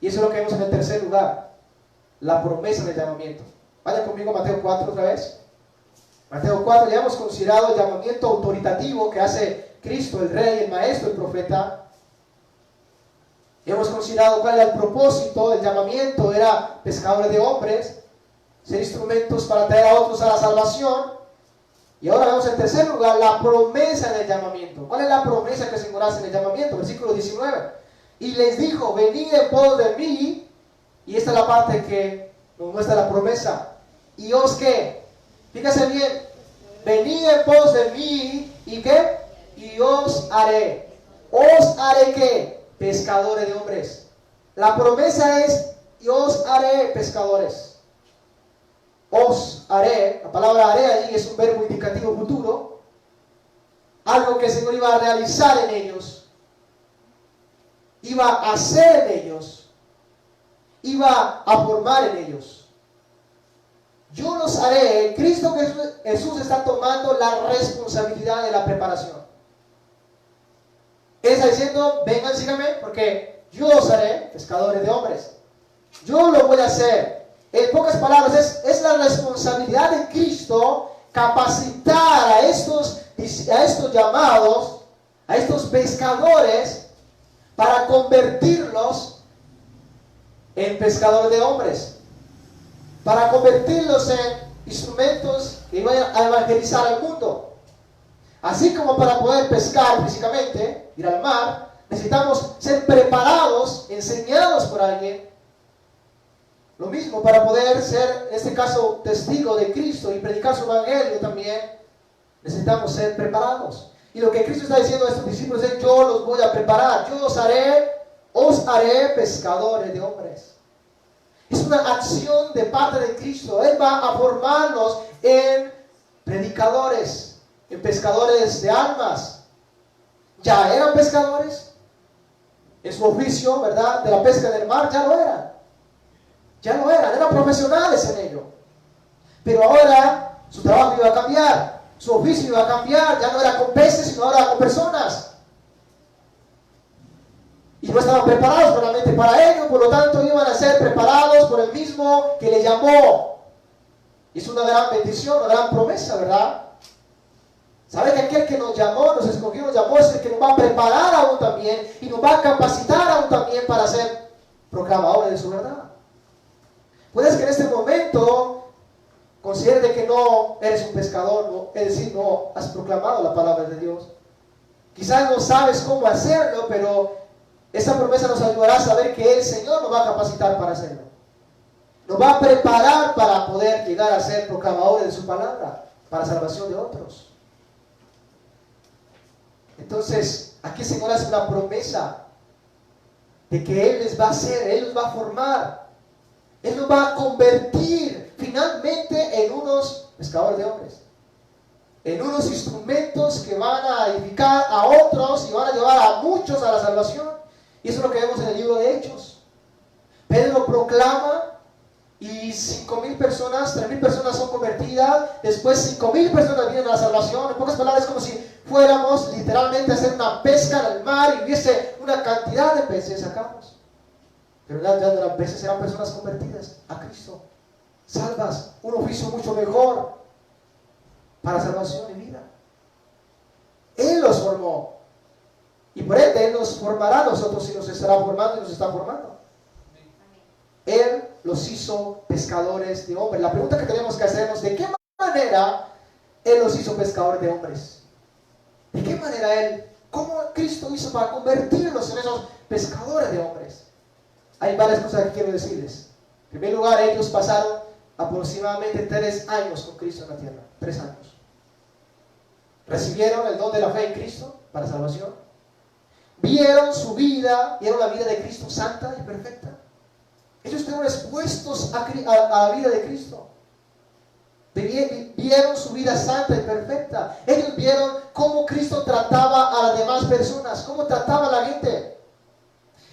Y eso es lo que vemos en el tercer lugar, la promesa del llamamiento. Vaya conmigo a Mateo 4 otra vez. Mateo 4, ya hemos considerado el llamamiento autoritativo que hace Cristo, el Rey, el Maestro, el Profeta. Hemos considerado cuál era el propósito del llamamiento, era pescadores de hombres, ser instrumentos para traer a otros a la salvación. Y ahora vemos en tercer lugar la promesa del llamamiento. ¿Cuál es la promesa que el Señor hace en el llamamiento? Versículo 19. Y les dijo, venid en pos de mí. Y esta es la parte que nos muestra la promesa. ¿Y os qué? Fíjese bien. Venid en pos de mí. ¿Y qué? Y os haré. ¿Os haré qué? Pescadores de hombres. La promesa es, y os haré pescadores. Os haré, la palabra haré allí es un verbo indicativo futuro, algo que el Señor iba a realizar en ellos, iba a hacer en ellos, iba a formar en ellos. Yo los haré. Cristo Jesús está tomando la responsabilidad de la preparación. Él está diciendo, vengan, síganme, porque yo os haré pescadores de hombres. Yo lo voy a hacer. En pocas palabras, es la responsabilidad de Cristo capacitar a estos llamados, a estos pescadores, para convertirlos en pescadores de hombres, para convertirlos en instrumentos que iban a evangelizar al mundo. Así como para poder pescar físicamente, ir al mar, necesitamos ser preparados, enseñados por alguien. Lo mismo para poder ser, en este caso, testigo de Cristo y predicar su evangelio también, necesitamos ser preparados. Y lo que Cristo está diciendo a estos discípulos es, yo los voy a preparar, yo os haré pescadores de hombres. Es una acción de parte de Cristo. Él va a formarnos en predicadores, en pescadores de almas. ¿Ya eran pescadores? en su oficio, ¿verdad?, de la pesca del mar, ya lo eran. Ya lo eran profesionales en ello. Pero ahora su trabajo iba a cambiar, su oficio iba a cambiar, ya no era con peces, sino ahora con personas. Y no estaban preparados realmente para ello, por lo tanto iban a ser preparados por el mismo que le llamó. Y es una gran bendición, una gran promesa, ¿verdad? ¿Sabe que aquel que nos llamó, nos escogió, nos llamó, es el que nos va a preparar aún también y nos va a capacitar aún también para ser proclamadores de su verdad? Puedes que en este momento consideres que no eres un pescador, no, es decir, no has proclamado la palabra de Dios. Quizás no sabes cómo hacerlo, pero esta promesa nos ayudará a saber que el Señor nos va a capacitar para hacerlo. Nos va a preparar para poder llegar a ser proclamadores de su palabra, para salvación de otros. Entonces, aquí el Señor hace una promesa de que Él les va a hacer, Él los va a formar, Él los va a convertir finalmente en unos pescadores de hombres, en unos instrumentos que van a edificar a otros y van a llevar a muchos a la salvación. Y eso es lo que vemos en el libro de Hechos. Pedro proclama y 5,000 personas, 3,000 personas son convertidas, después 5,000 personas vienen a la salvación. En pocas palabras, es como si fuéramos literalmente a hacer una pesca en el mar y hubiese una cantidad de peces, sacamos. Pero ya no eran peces, eran personas convertidas a Cristo, salvas, un oficio mucho mejor para salvación y vida. Él los formó y por ende Él nos formará a nosotros y nos estará formando y nos está formando. Él los hizo pescadores de hombres. La pregunta que tenemos que hacernos: ¿de qué manera Él los hizo pescadores de hombres? ¿De qué manera Él, cómo Cristo hizo para convertirlos en esos pescadores de hombres? Hay varias cosas que quiero decirles. En primer lugar, ellos pasaron aproximadamente 3 años con Cristo en la tierra. 3 años. Recibieron el don de la fe en Cristo para salvación. Vieron su vida, vieron la vida de Cristo santa y perfecta. Ellos estuvieron expuestos a la vida de Cristo. Vieron su vida santa y perfecta. Ellos vieron cómo Cristo trataba a las demás personas, cómo trataba a la gente.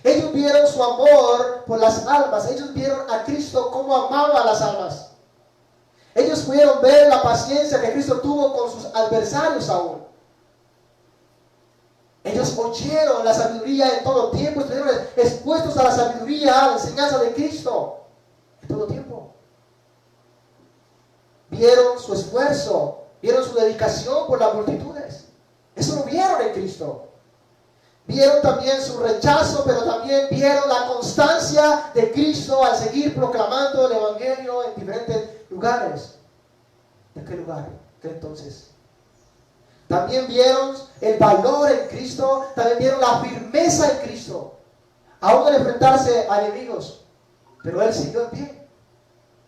Ellos vieron su amor por las almas. Ellos vieron a Cristo cómo amaba a las almas. Ellos pudieron ver la paciencia que Cristo tuvo con sus adversarios aún. Ellos oyeron la sabiduría en todo tiempo, estuvieron expuestos a la sabiduría, a la enseñanza de Cristo en todo tiempo. Vieron su esfuerzo, vieron su dedicación por las multitudes. Eso lo vieron en Cristo. Vieron también su rechazo, pero también vieron la constancia de Cristo al seguir proclamando el Evangelio en diferentes lugares. ¿De qué lugar? ¿Qué entonces? También vieron el valor en Cristo, también vieron la firmeza en Cristo, aún al enfrentarse a enemigos, pero Él siguió en pie.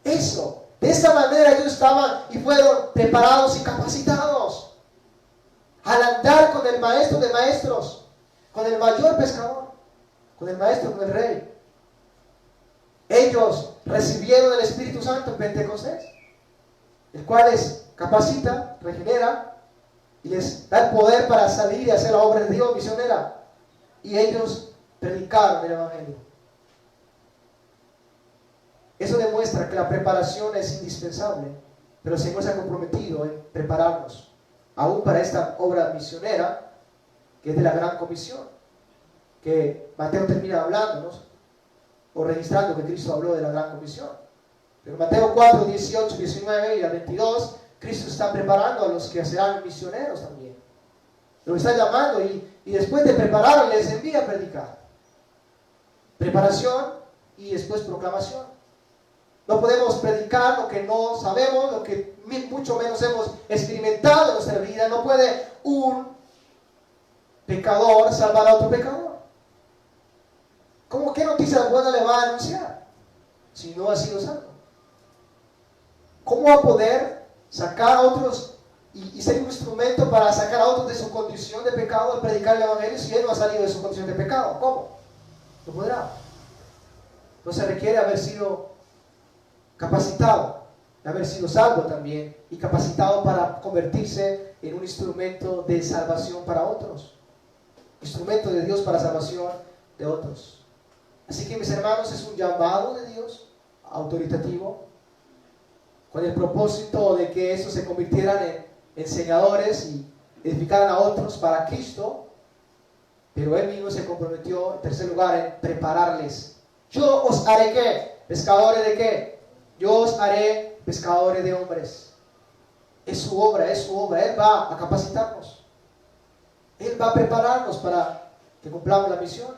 Eso, de esta manera ellos estaban y fueron preparados y capacitados al andar con el maestro de maestros, con el mayor pescador, con el maestro, con el rey. Ellos recibieron el Espíritu Santo en Pentecostés, el cual les capacita, regenera y les da el poder para salir y hacer la obra de Dios misionera. Y ellos predicaron el Evangelio. Eso demuestra que la preparación es indispensable, pero el Señor se ha comprometido en prepararnos aún para esta obra misionera, que es de la Gran Comisión, que Mateo termina hablándonos o registrando que Cristo habló de la Gran Comisión. Pero Mateo 4, 18, 19 y 22, Cristo está preparando a los que serán misioneros también. Los está llamando y después de preparar les envía a predicar. Preparación y después proclamación. No podemos predicar lo que no sabemos, lo que mucho menos hemos experimentado en nuestra vida. No puede un pecador salvar a otro pecador. ¿Qué noticias buenas le va a anunciar si no ha sido salvo? ¿Cómo va a poder sacar a otros y ser un instrumento para sacar a otros de su condición de pecado al predicar el Evangelio si él no ha salido de su condición de pecado? ¿Cómo? No podrá. Entonces requiere haber sido capacitado, haber sido salvo también y capacitado para convertirse en un instrumento de salvación para otros. Instrumento de Dios para salvación de otros. Así que mis hermanos, es un llamado de Dios autoritativo con el propósito de que estos se convirtieran en enseñadores y edificaran a otros para Cristo, pero Él mismo se comprometió en tercer lugar en prepararles. Yo os haré ¿qué? ¿Pescadores de qué? Yo os haré pescadores de hombres. Es su obra, es su obra. Él va a capacitarnos. Él va a prepararnos para que cumplamos la misión.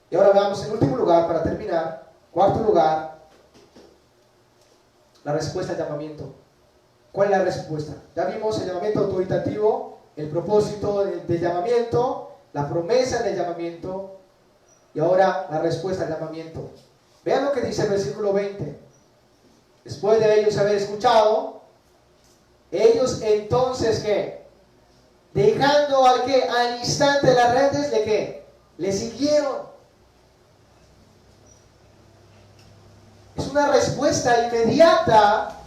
Y ahora veamos en último lugar, para terminar, cuarto lugar, la respuesta al llamamiento. ¿Cuál es la respuesta? Ya vimos el llamamiento autoritativo, el propósito del llamamiento, la promesa del llamamiento, y ahora la respuesta al llamamiento. Vean lo que dice el versículo 20. Después de ellos haber escuchado, ellos entonces, ¿qué? Dejando al que al instante las redes, ¿de qué? Le siguieron. Es una respuesta inmediata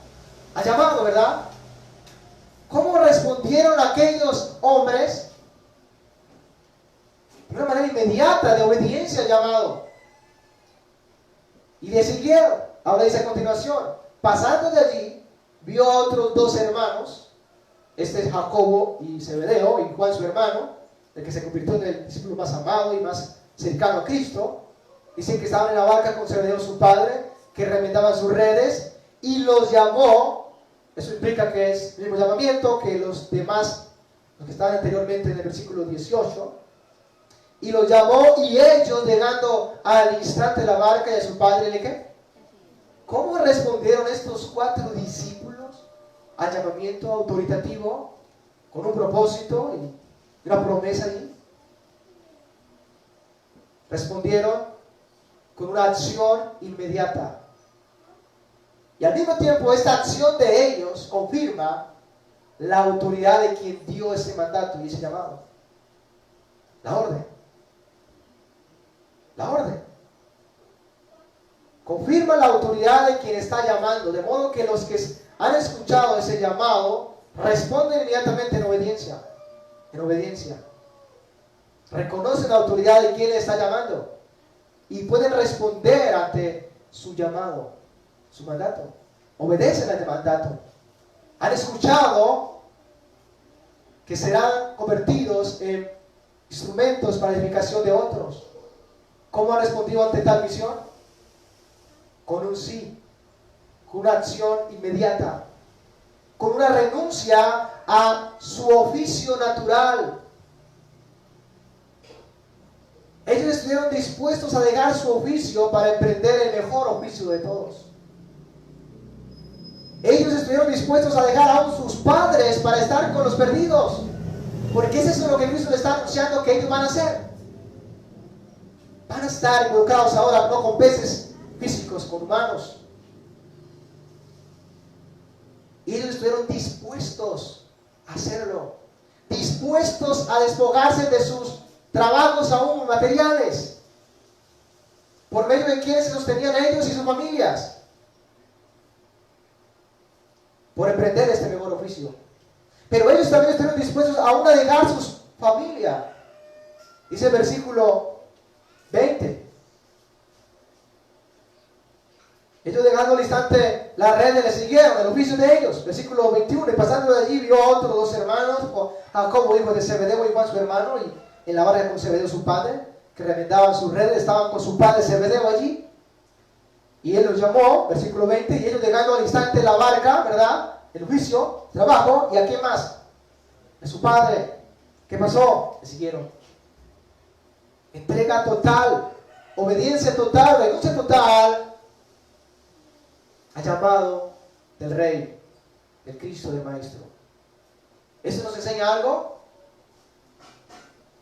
al llamado, ¿verdad? ¿Cómo respondieron aquellos hombres? De una manera inmediata, de obediencia al llamado. Y le siguieron. Ahora dice a continuación, pasando de allí, vio a otros dos hermanos, este es Jacobo y Zebedeo, y Juan su hermano, el que se convirtió en el discípulo más amado y más cercano a Cristo. Dicen que estaban en la barca con Zebedeo su padre, que remendaban sus redes, y los llamó. Eso implica que es el mismo llamamiento que los demás, los que estaban anteriormente en el versículo 18, y los llamó, y ellos, llegando al instante la barca y a su padre, ¿le qué? ¿Cómo respondieron estos 4 discípulos al llamamiento autoritativo con un propósito y una promesa allí? Respondieron con una acción inmediata. Y al mismo tiempo esta acción de ellos confirma la autoridad de quien dio ese mandato y ese llamado. La orden. La orden. Confirma la autoridad de quien está llamando, de modo que los que han escuchado ese llamado responden inmediatamente en obediencia. En obediencia. Reconocen la autoridad de quien le está llamando y pueden responder ante su llamado, su mandato. Obedecen al mandato. Han escuchado que serán convertidos en instrumentos para la edificación de otros. ¿Cómo han respondido ante tal misión? Con un sí, con una acción inmediata, con una renuncia a su oficio natural. Ellos estuvieron dispuestos a dejar su oficio para emprender el mejor oficio de todos. Ellos estuvieron dispuestos a dejar aún sus padres para estar con los perdidos, porque es eso lo que Cristo le está anunciando que ellos van a hacer. Van a estar involucrados ahora no con peces físicos, con humanos. Y ellos estuvieron dispuestos a hacerlo, dispuestos a despojarse de sus trabajos aún materiales, por medio de quienes se sostenían ellos y sus familias, por emprender este mejor oficio. Pero ellos también estuvieron dispuestos aún a dejar su familia. Dice el versículo 20. Ellos dejando al instante las redes le siguieron, el oficio de ellos. Versículo 21. Y pasando de allí vio a otros 2 hermanos, Jacobo hijo de Zebedeo y Juan su hermano, y en la barca con Zebedeo su padre, que remendaban sus redes, estaban con su padre Zebedeo allí. Y él los llamó, versículo 20, y ellos llegando al instante la barca, ¿verdad? El oficio, trabajo, ¿y a quién más? A su padre. ¿Qué pasó? Le siguieron. Entrega total, obediencia total, renuncia total al llamado del Rey, del Cristo, del Maestro. ¿Eso nos enseña algo?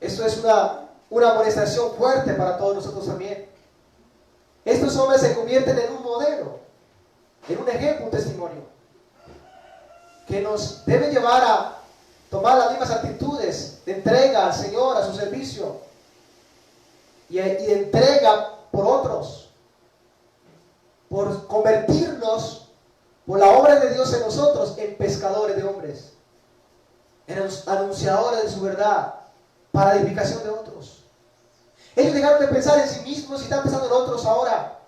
Esto es una amonestación fuerte para todos nosotros también. Estos hombres se convierten en un modelo, en un ejemplo, un testimonio, que nos debe llevar a tomar las mismas actitudes de entrega al Señor, a su servicio, y de entrega por otros, por convertirnos, por la obra de Dios en nosotros, en pescadores de hombres, en anunciadores de su verdad, para edificación de otros. Ellos dejaron de pensar en sí mismos y están pensando en otros ahora.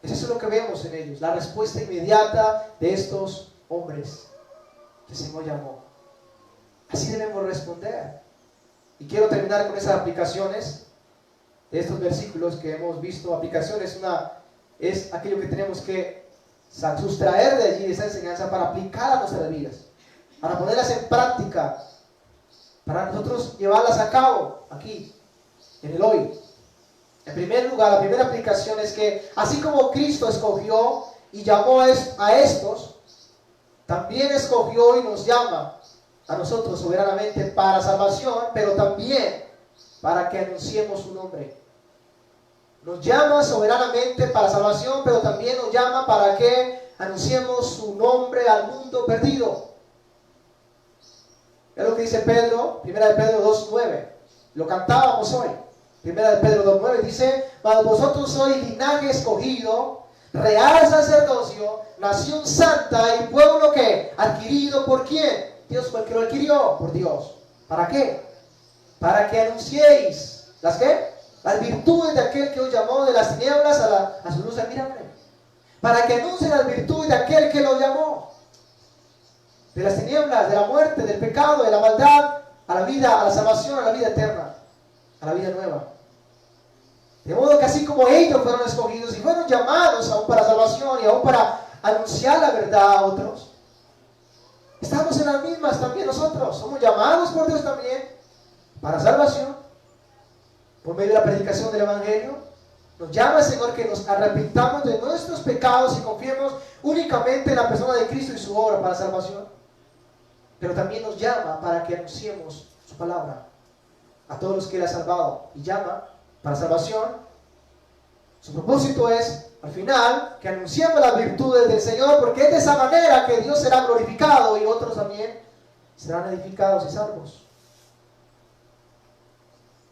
Eso es lo que vemos en ellos, la respuesta inmediata de estos hombres que el Señor llamó. Así debemos responder. Y quiero terminar con esas aplicaciones de estos versículos que hemos visto. Aplicaciones es aquello que tenemos que sustraer de allí, de esa enseñanza, para aplicar a nuestras vidas, para ponerlas en práctica, para nosotros llevarlas a cabo aquí, en el hoy. En primer lugar, la primera aplicación es que así como Cristo escogió y llamó a estos, también escogió y nos llama a nosotros soberanamente para salvación, pero también para que anunciemos su nombre. Nos llama soberanamente para salvación, pero también nos llama para que anunciemos su nombre al mundo perdido. Es lo que dice Pedro, 1 de Pedro 2:9. Lo cantábamos hoy. 1 de Pedro 2:9 dice: mas vosotros sois linaje escogido, real sacerdocio, nación santa y pueblo que adquirido por ¿quién? Dios fue el que lo adquirió, por Dios. ¿Para qué? Para que anunciéis ¿las qué? Las virtudes de aquel que os llamó de las tinieblas a su luz admirable. Para que anuncien las virtudes de aquel que los llamó de las tinieblas, de la muerte, del pecado, de la maldad, a la vida, a la salvación, a la vida eterna, a la vida nueva. De modo que así como ellos fueron escogidos y fueron llamados aún para salvación y aún para anunciar la verdad a otros, estamos en las mismas también nosotros. Somos llamados por Dios también para salvación, por medio de la predicación del Evangelio. Nos llama el Señor que nos arrepintamos de nuestros pecados y confiemos únicamente en la persona de Cristo y su obra para salvación. Pero también nos llama para que anunciemos su palabra a todos los que Él ha salvado. Y llama para salvación. Su propósito es, al final, que anunciemos las virtudes del Señor, porque es de esa manera que Dios será glorificado y otros también serán edificados y salvos.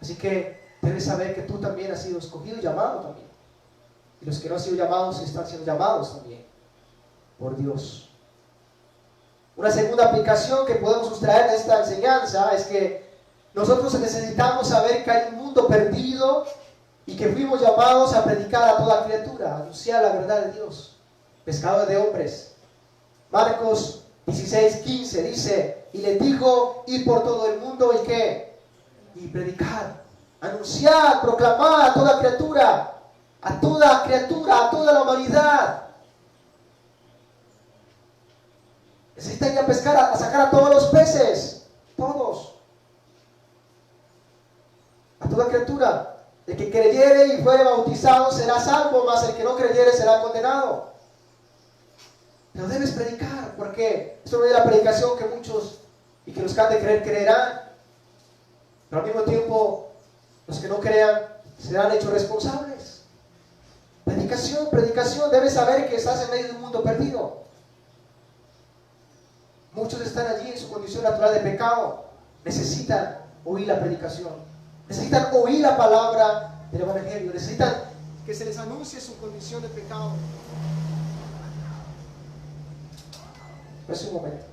Así que debes saber que tú también has sido escogido y llamado también. Y los que no han sido llamados están siendo llamados también por Dios. Una segunda aplicación que podemos sustraer de esta enseñanza es que nosotros necesitamos saber que hay un mundo perdido y que fuimos llamados a predicar a toda criatura, a anunciar la verdad de Dios. Pescadores de hombres. Marcos 16:15 dice: y les dijo, ir por todo el mundo y ¿qué? Y predicar, anunciar, proclamar a toda criatura, a toda la humanidad. Necesitan ir a pescar, a sacar a todos los peces, todos, a toda criatura. El que creyere y fuere bautizado será salvo, mas el que no creyere será condenado. Pero debes predicar, porque esto no es la predicación que muchos y que los que han de creer creerán, pero al mismo tiempo los que no crean serán hechos responsables. Predicación, debes saber que estás en medio de un mundo perdido. Muchos están allí en su condición natural de pecado. Necesitan oír la predicación. Necesitan oír la palabra del Evangelio. Necesitan que se les anuncie su condición de pecado. Es un momento.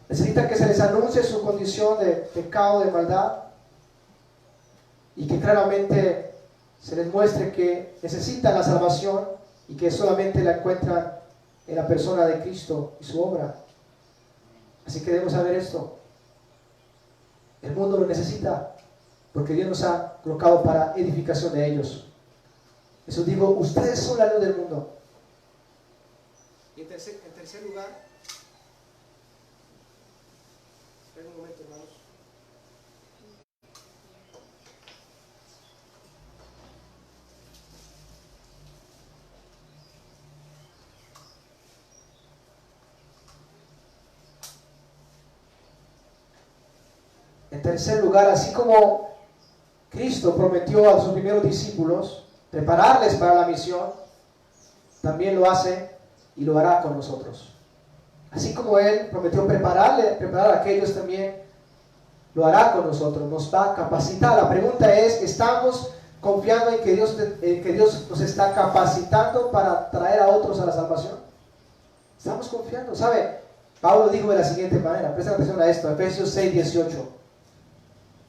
Necesitan que se les anuncie su condición de pecado, de maldad. Y que claramente se les muestre que necesitan la salvación y que solamente la encuentran en la persona de Cristo y su obra. Así que debemos saber esto. El mundo lo necesita porque Dios nos ha colocado para edificación de ellos. Jesús dijo: ustedes son la luz del mundo. Y en tercer lugar, esperen un momento, hermanos. En tercer lugar, así como Cristo prometió a sus primeros discípulos prepararles para la misión, también lo hace y lo hará con nosotros. Así como Él prometió preparar a aquellos, también lo hará con nosotros, nos va a capacitar. La pregunta es, ¿estamos confiando en que Dios nos está capacitando para traer a otros a la salvación? ¿Estamos confiando? ¿Sabe? Pablo dijo de la siguiente manera, presta atención a esto, Efesios 6:18.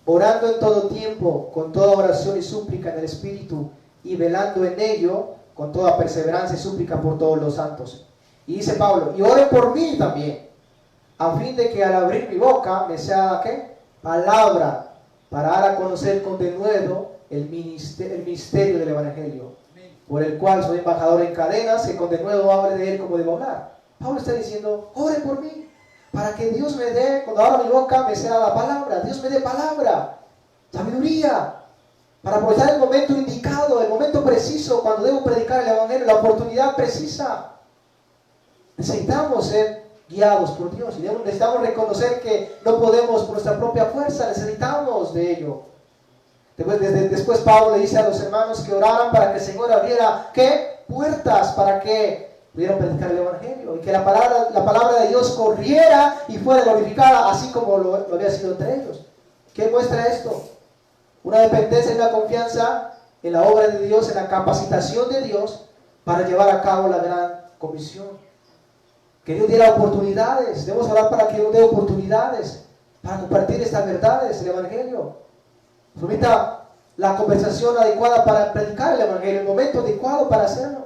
orando en todo tiempo, con toda oración y súplica en el Espíritu, y velando en ello, con toda perseverancia y súplica por todos los santos. Y dice Pablo, y oren por mí también, a fin de que al abrir mi boca me sea, ¿qué? Palabra, para dar a conocer con denuedo el misterio del Evangelio, por el cual soy embajador en cadenas, que con denuedo hable de él como debo hablar. Pablo está diciendo, oren por mí, para que Dios me dé, cuando abra mi boca me sea la palabra, Dios me dé palabra, sabiduría, para aprovechar el momento indicado, el momento preciso, cuando debo predicar el Evangelio, la oportunidad precisa. Necesitamos ser guiados por Dios y necesitamos reconocer que no podemos por nuestra propia fuerza, necesitamos de ello. Después Pablo le dice a los hermanos que oraran para que el Señor abriera, ¿qué? Puertas para que pudieran predicar el Evangelio y que la palabra de Dios corriera y fuera glorificada, así como lo había sido entre ellos. ¿Qué muestra esto? Una dependencia y una confianza en la obra de Dios, en la capacitación de Dios para llevar a cabo la gran comisión. Que Dios diera oportunidades, debemos orar para que Dios dé oportunidades para compartir estas verdades, el Evangelio. Permita la conversación adecuada para predicar el Evangelio, el momento adecuado para hacerlo.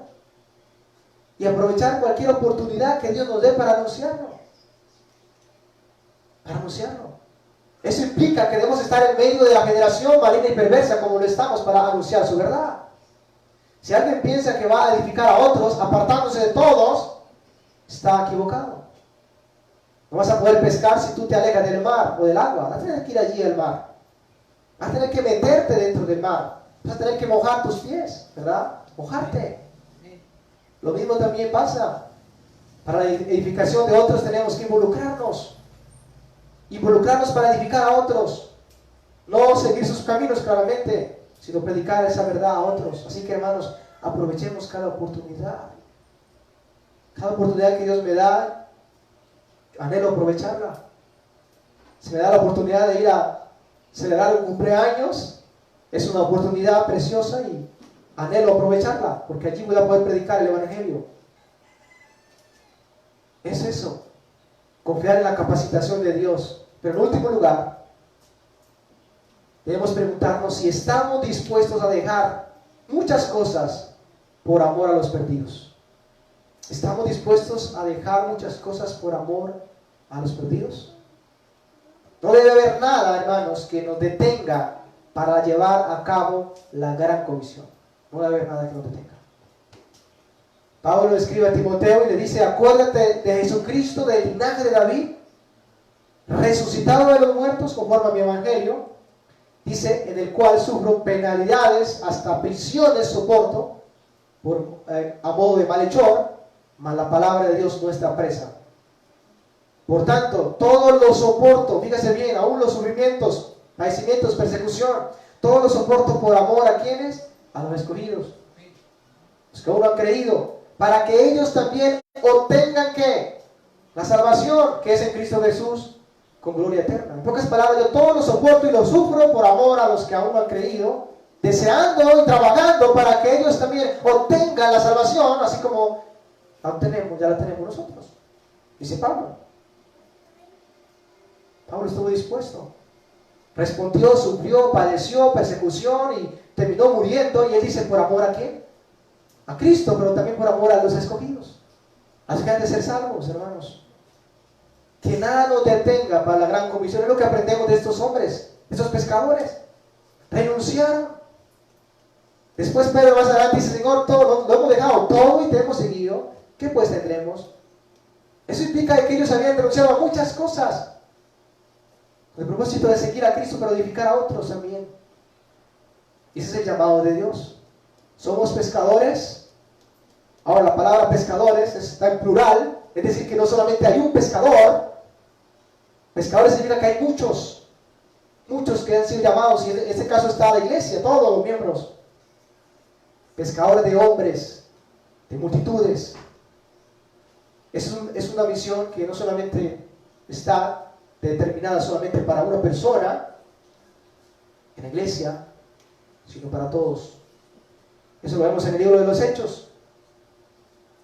Y aprovechar cualquier oportunidad que Dios nos dé para anunciarlo. Para anunciarlo. Eso implica que debemos estar en medio de la generación maligna y perversa como lo estamos para anunciar su verdad. Si alguien piensa que va a edificar a otros apartándose de todos, está equivocado. No vas a poder pescar si tú te alejas del mar o del agua. Vas a tener que ir allí al mar. Vas a tener que meterte dentro del mar. Vas a tener que mojar tus pies, ¿verdad? Mojarte. Lo mismo también pasa. Para la edificación de otros tenemos que involucrarnos. Involucrarnos para edificar a otros. No seguir sus caminos claramente, sino predicar esa verdad a otros. Así que, hermanos, aprovechemos cada oportunidad. Cada oportunidad que Dios me da, anhelo aprovecharla. Si me da la oportunidad de ir a celebrar un cumpleaños, es una oportunidad preciosa y anhelo aprovecharla, porque allí voy a poder predicar el Evangelio. Es eso, confiar en la capacitación de Dios. Pero en último lugar, debemos preguntarnos si estamos dispuestos a dejar muchas cosas por amor a los perdidos. ¿Estamos dispuestos a dejar muchas cosas por amor a los perdidos? No debe haber nada, hermanos, que nos detenga para llevar a cabo la gran comisión. No debe haber nada que nos detenga. Pablo escribe a Timoteo y le dice, acuérdate de Jesucristo, del linaje de David, resucitado de los muertos conforme a mi evangelio, dice, en el cual sufro penalidades, hasta prisiones soporto, a modo de malhechor, mas la palabra de Dios no está presa. Por tanto, todo lo soporto, fíjese bien, aún los sufrimientos, padecimientos, persecución, todo lo soporto por amor a quienes, a los escogidos, los que aún no han creído, para que ellos también obtengan ¿qué? La salvación que es en Cristo Jesús con gloria eterna. En pocas palabras, yo todo lo soporto y lo sufro por amor a los que aún no han creído, deseando y trabajando para que ellos también obtengan la salvación, así como ya la tenemos nosotros. Dice Pablo. Pablo estuvo dispuesto. Respondió, sufrió, padeció persecución y terminó muriendo. Y él dice, ¿por amor a quién? A Cristo, pero también por amor a los escogidos. Así que han de ser salvos, hermanos. Que nada nos detenga para la gran comisión. Es lo que aprendemos de estos hombres, de estos pescadores. Renunciaron. Después Pedro más adelante dice, Señor, todo lo hemos dejado todo y te hemos seguido. ¿Qué pues tendremos? Eso implica que ellos habían renunciado a muchas cosas. Con el propósito de seguir a Cristo, pero edificar a otros también. Y ese es el llamado de Dios. Somos pescadores. Ahora la palabra pescadores está en plural. Es decir, que no solamente hay un pescador. Pescadores significa que hay muchos que han sido llamados, y en este caso está la iglesia, todos los miembros. Pescadores de hombres, de multitudes. Es una misión que no solamente está determinada solamente para una persona en la iglesia, sino para todos. Eso lo vemos en el libro de los Hechos.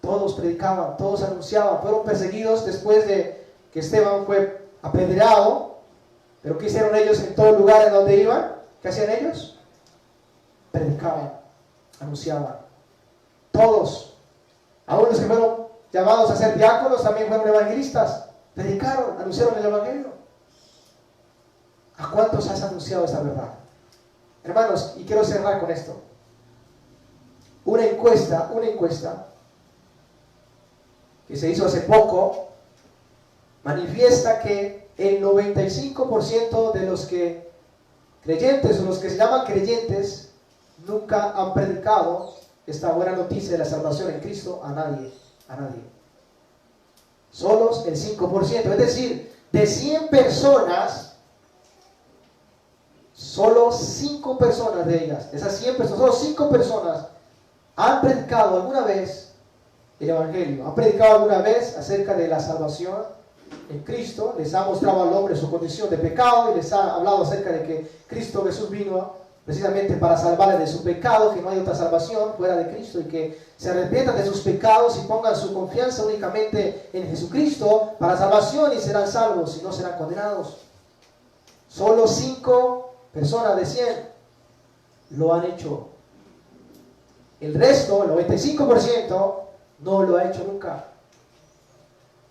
Todos predicaban, todos anunciaban, fueron perseguidos después de que Esteban fue apedreado. Pero ¿qué hicieron ellos en todo lugar en donde iban? ¿Qué hacían ellos? Predicaban, anunciaban. Todos, aún los que fueron llamados a ser diáconos, también fueron evangelistas. Predicaron, anunciaron el evangelio. ¿A cuántos has anunciado esta verdad? Hermanos, y quiero cerrar con esto. Una encuesta que se hizo hace poco manifiesta que el 95% de los que creyentes o los que se llaman creyentes nunca han predicado esta buena noticia de la salvación en Cristo a nadie. Solo el 5%, es decir, de 100 personas, solo 5 personas de ellas, esas 100 personas, solo 5 personas han predicado alguna vez el Evangelio, han predicado alguna vez acerca de la salvación en Cristo, les ha mostrado al hombre su condición de pecado y les ha hablado acerca de que Cristo Jesús vino precisamente para salvarles de su pecado, que no hay otra salvación fuera de Cristo y que se arrepientan de sus pecados y pongan su confianza únicamente en Jesucristo para salvación y serán salvos y no serán condenados. Solo 5 personas de 100 lo han hecho. El resto, el 95%, no lo ha hecho nunca.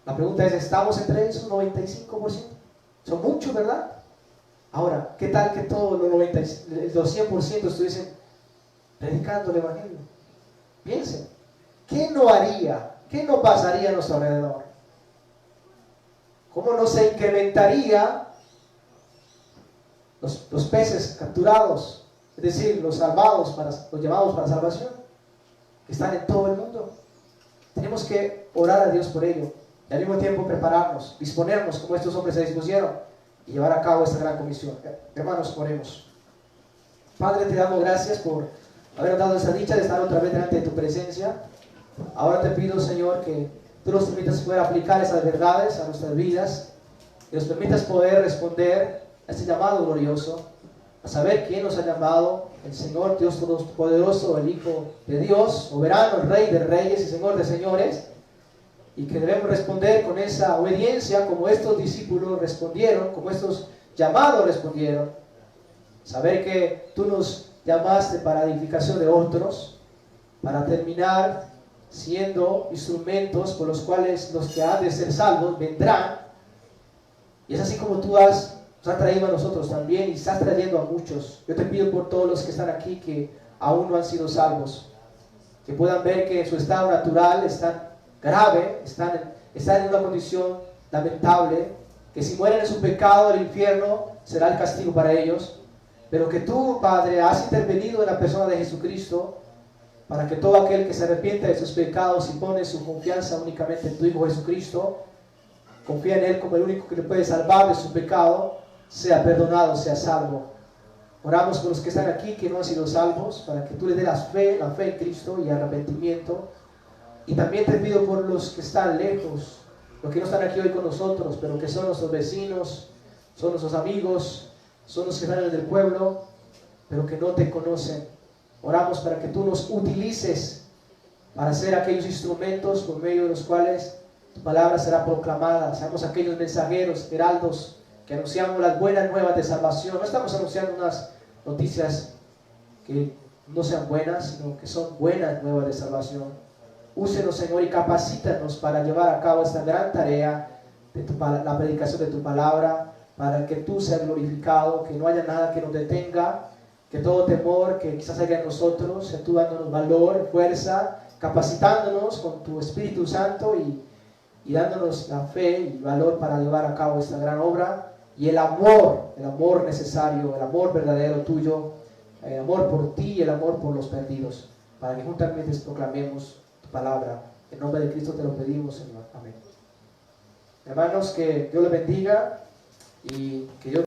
La pregunta es, ¿estamos entre esos 95%? Son muchos, ¿verdad? Ahora, ¿qué tal que todos los 100% estuviesen predicando el Evangelio? Piensen, ¿qué no haría? ¿Qué no pasaría a nuestro alrededor? ¿Cómo no se incrementaría los peces capturados? Es decir, los salvados, los llamados para salvación, que están en todo el mundo. Tenemos que orar a Dios por ello y al mismo tiempo prepararnos, disponernos como estos hombres se dispusieron y llevar a cabo esta gran comisión. Hermanos, oremos. Padre, te damos gracias por habernos dado esa dicha de estar otra vez delante de tu presencia. Ahora te pido, Señor, que tú nos permitas poder aplicar esas verdades a nuestras vidas, que nos permitas poder responder a este llamado glorioso, a saber quién nos ha llamado, el Señor Dios Todopoderoso, el Hijo de Dios, soberano, el Rey de Reyes y Señor de Señores, y que debemos responder con esa obediencia como estos discípulos respondieron, como estos llamados respondieron. Saber que tú nos llamaste para edificación de otros, para terminar siendo instrumentos por los cuales los que han de ser salvos vendrán. Y es así como tú nos has traído a nosotros también y estás trayendo a muchos. Yo te pido por todos los que están aquí que aún no han sido salvos, que puedan ver que en su estado natural están grave, están en una condición lamentable, que si mueren en su pecado el infierno será el castigo para ellos, pero que tú, Padre, has intervenido en la persona de Jesucristo para que todo aquel que se arrepiente de sus pecados y pone su confianza únicamente en tu Hijo Jesucristo, confía en Él como el único que le puede salvar de su pecado, sea perdonado, sea salvo. Oramos por los que están aquí que no han sido salvos, para que tú les dé la fe en Cristo y arrepentimiento. Y también te pido por los que están lejos, los que no están aquí hoy con nosotros, pero que son nuestros vecinos, son nuestros amigos, son los que están en el pueblo, pero que no te conocen. Oramos para que tú nos utilices para ser aquellos instrumentos por medio de los cuales tu palabra será proclamada. Seamos aquellos mensajeros, heraldos, que anunciamos las buenas nuevas de salvación. No estamos anunciando unas noticias que no sean buenas, sino que son buenas nuevas de salvación. Úsenos, Señor, y capacítanos para llevar a cabo esta gran tarea de la predicación de tu palabra, para que tú seas glorificado, que no haya nada que nos detenga, que todo temor que quizás haya en nosotros, sea tú dándonos valor, fuerza, capacitándonos con tu Espíritu Santo y dándonos la fe y valor para llevar a cabo esta gran obra, y el amor necesario, el amor verdadero tuyo, el amor por ti y el amor por los perdidos, para que juntamente proclamemos tu palabra. En nombre de Cristo te lo pedimos, Señor. Amén. Hermanos, que Dios les bendiga y que Dios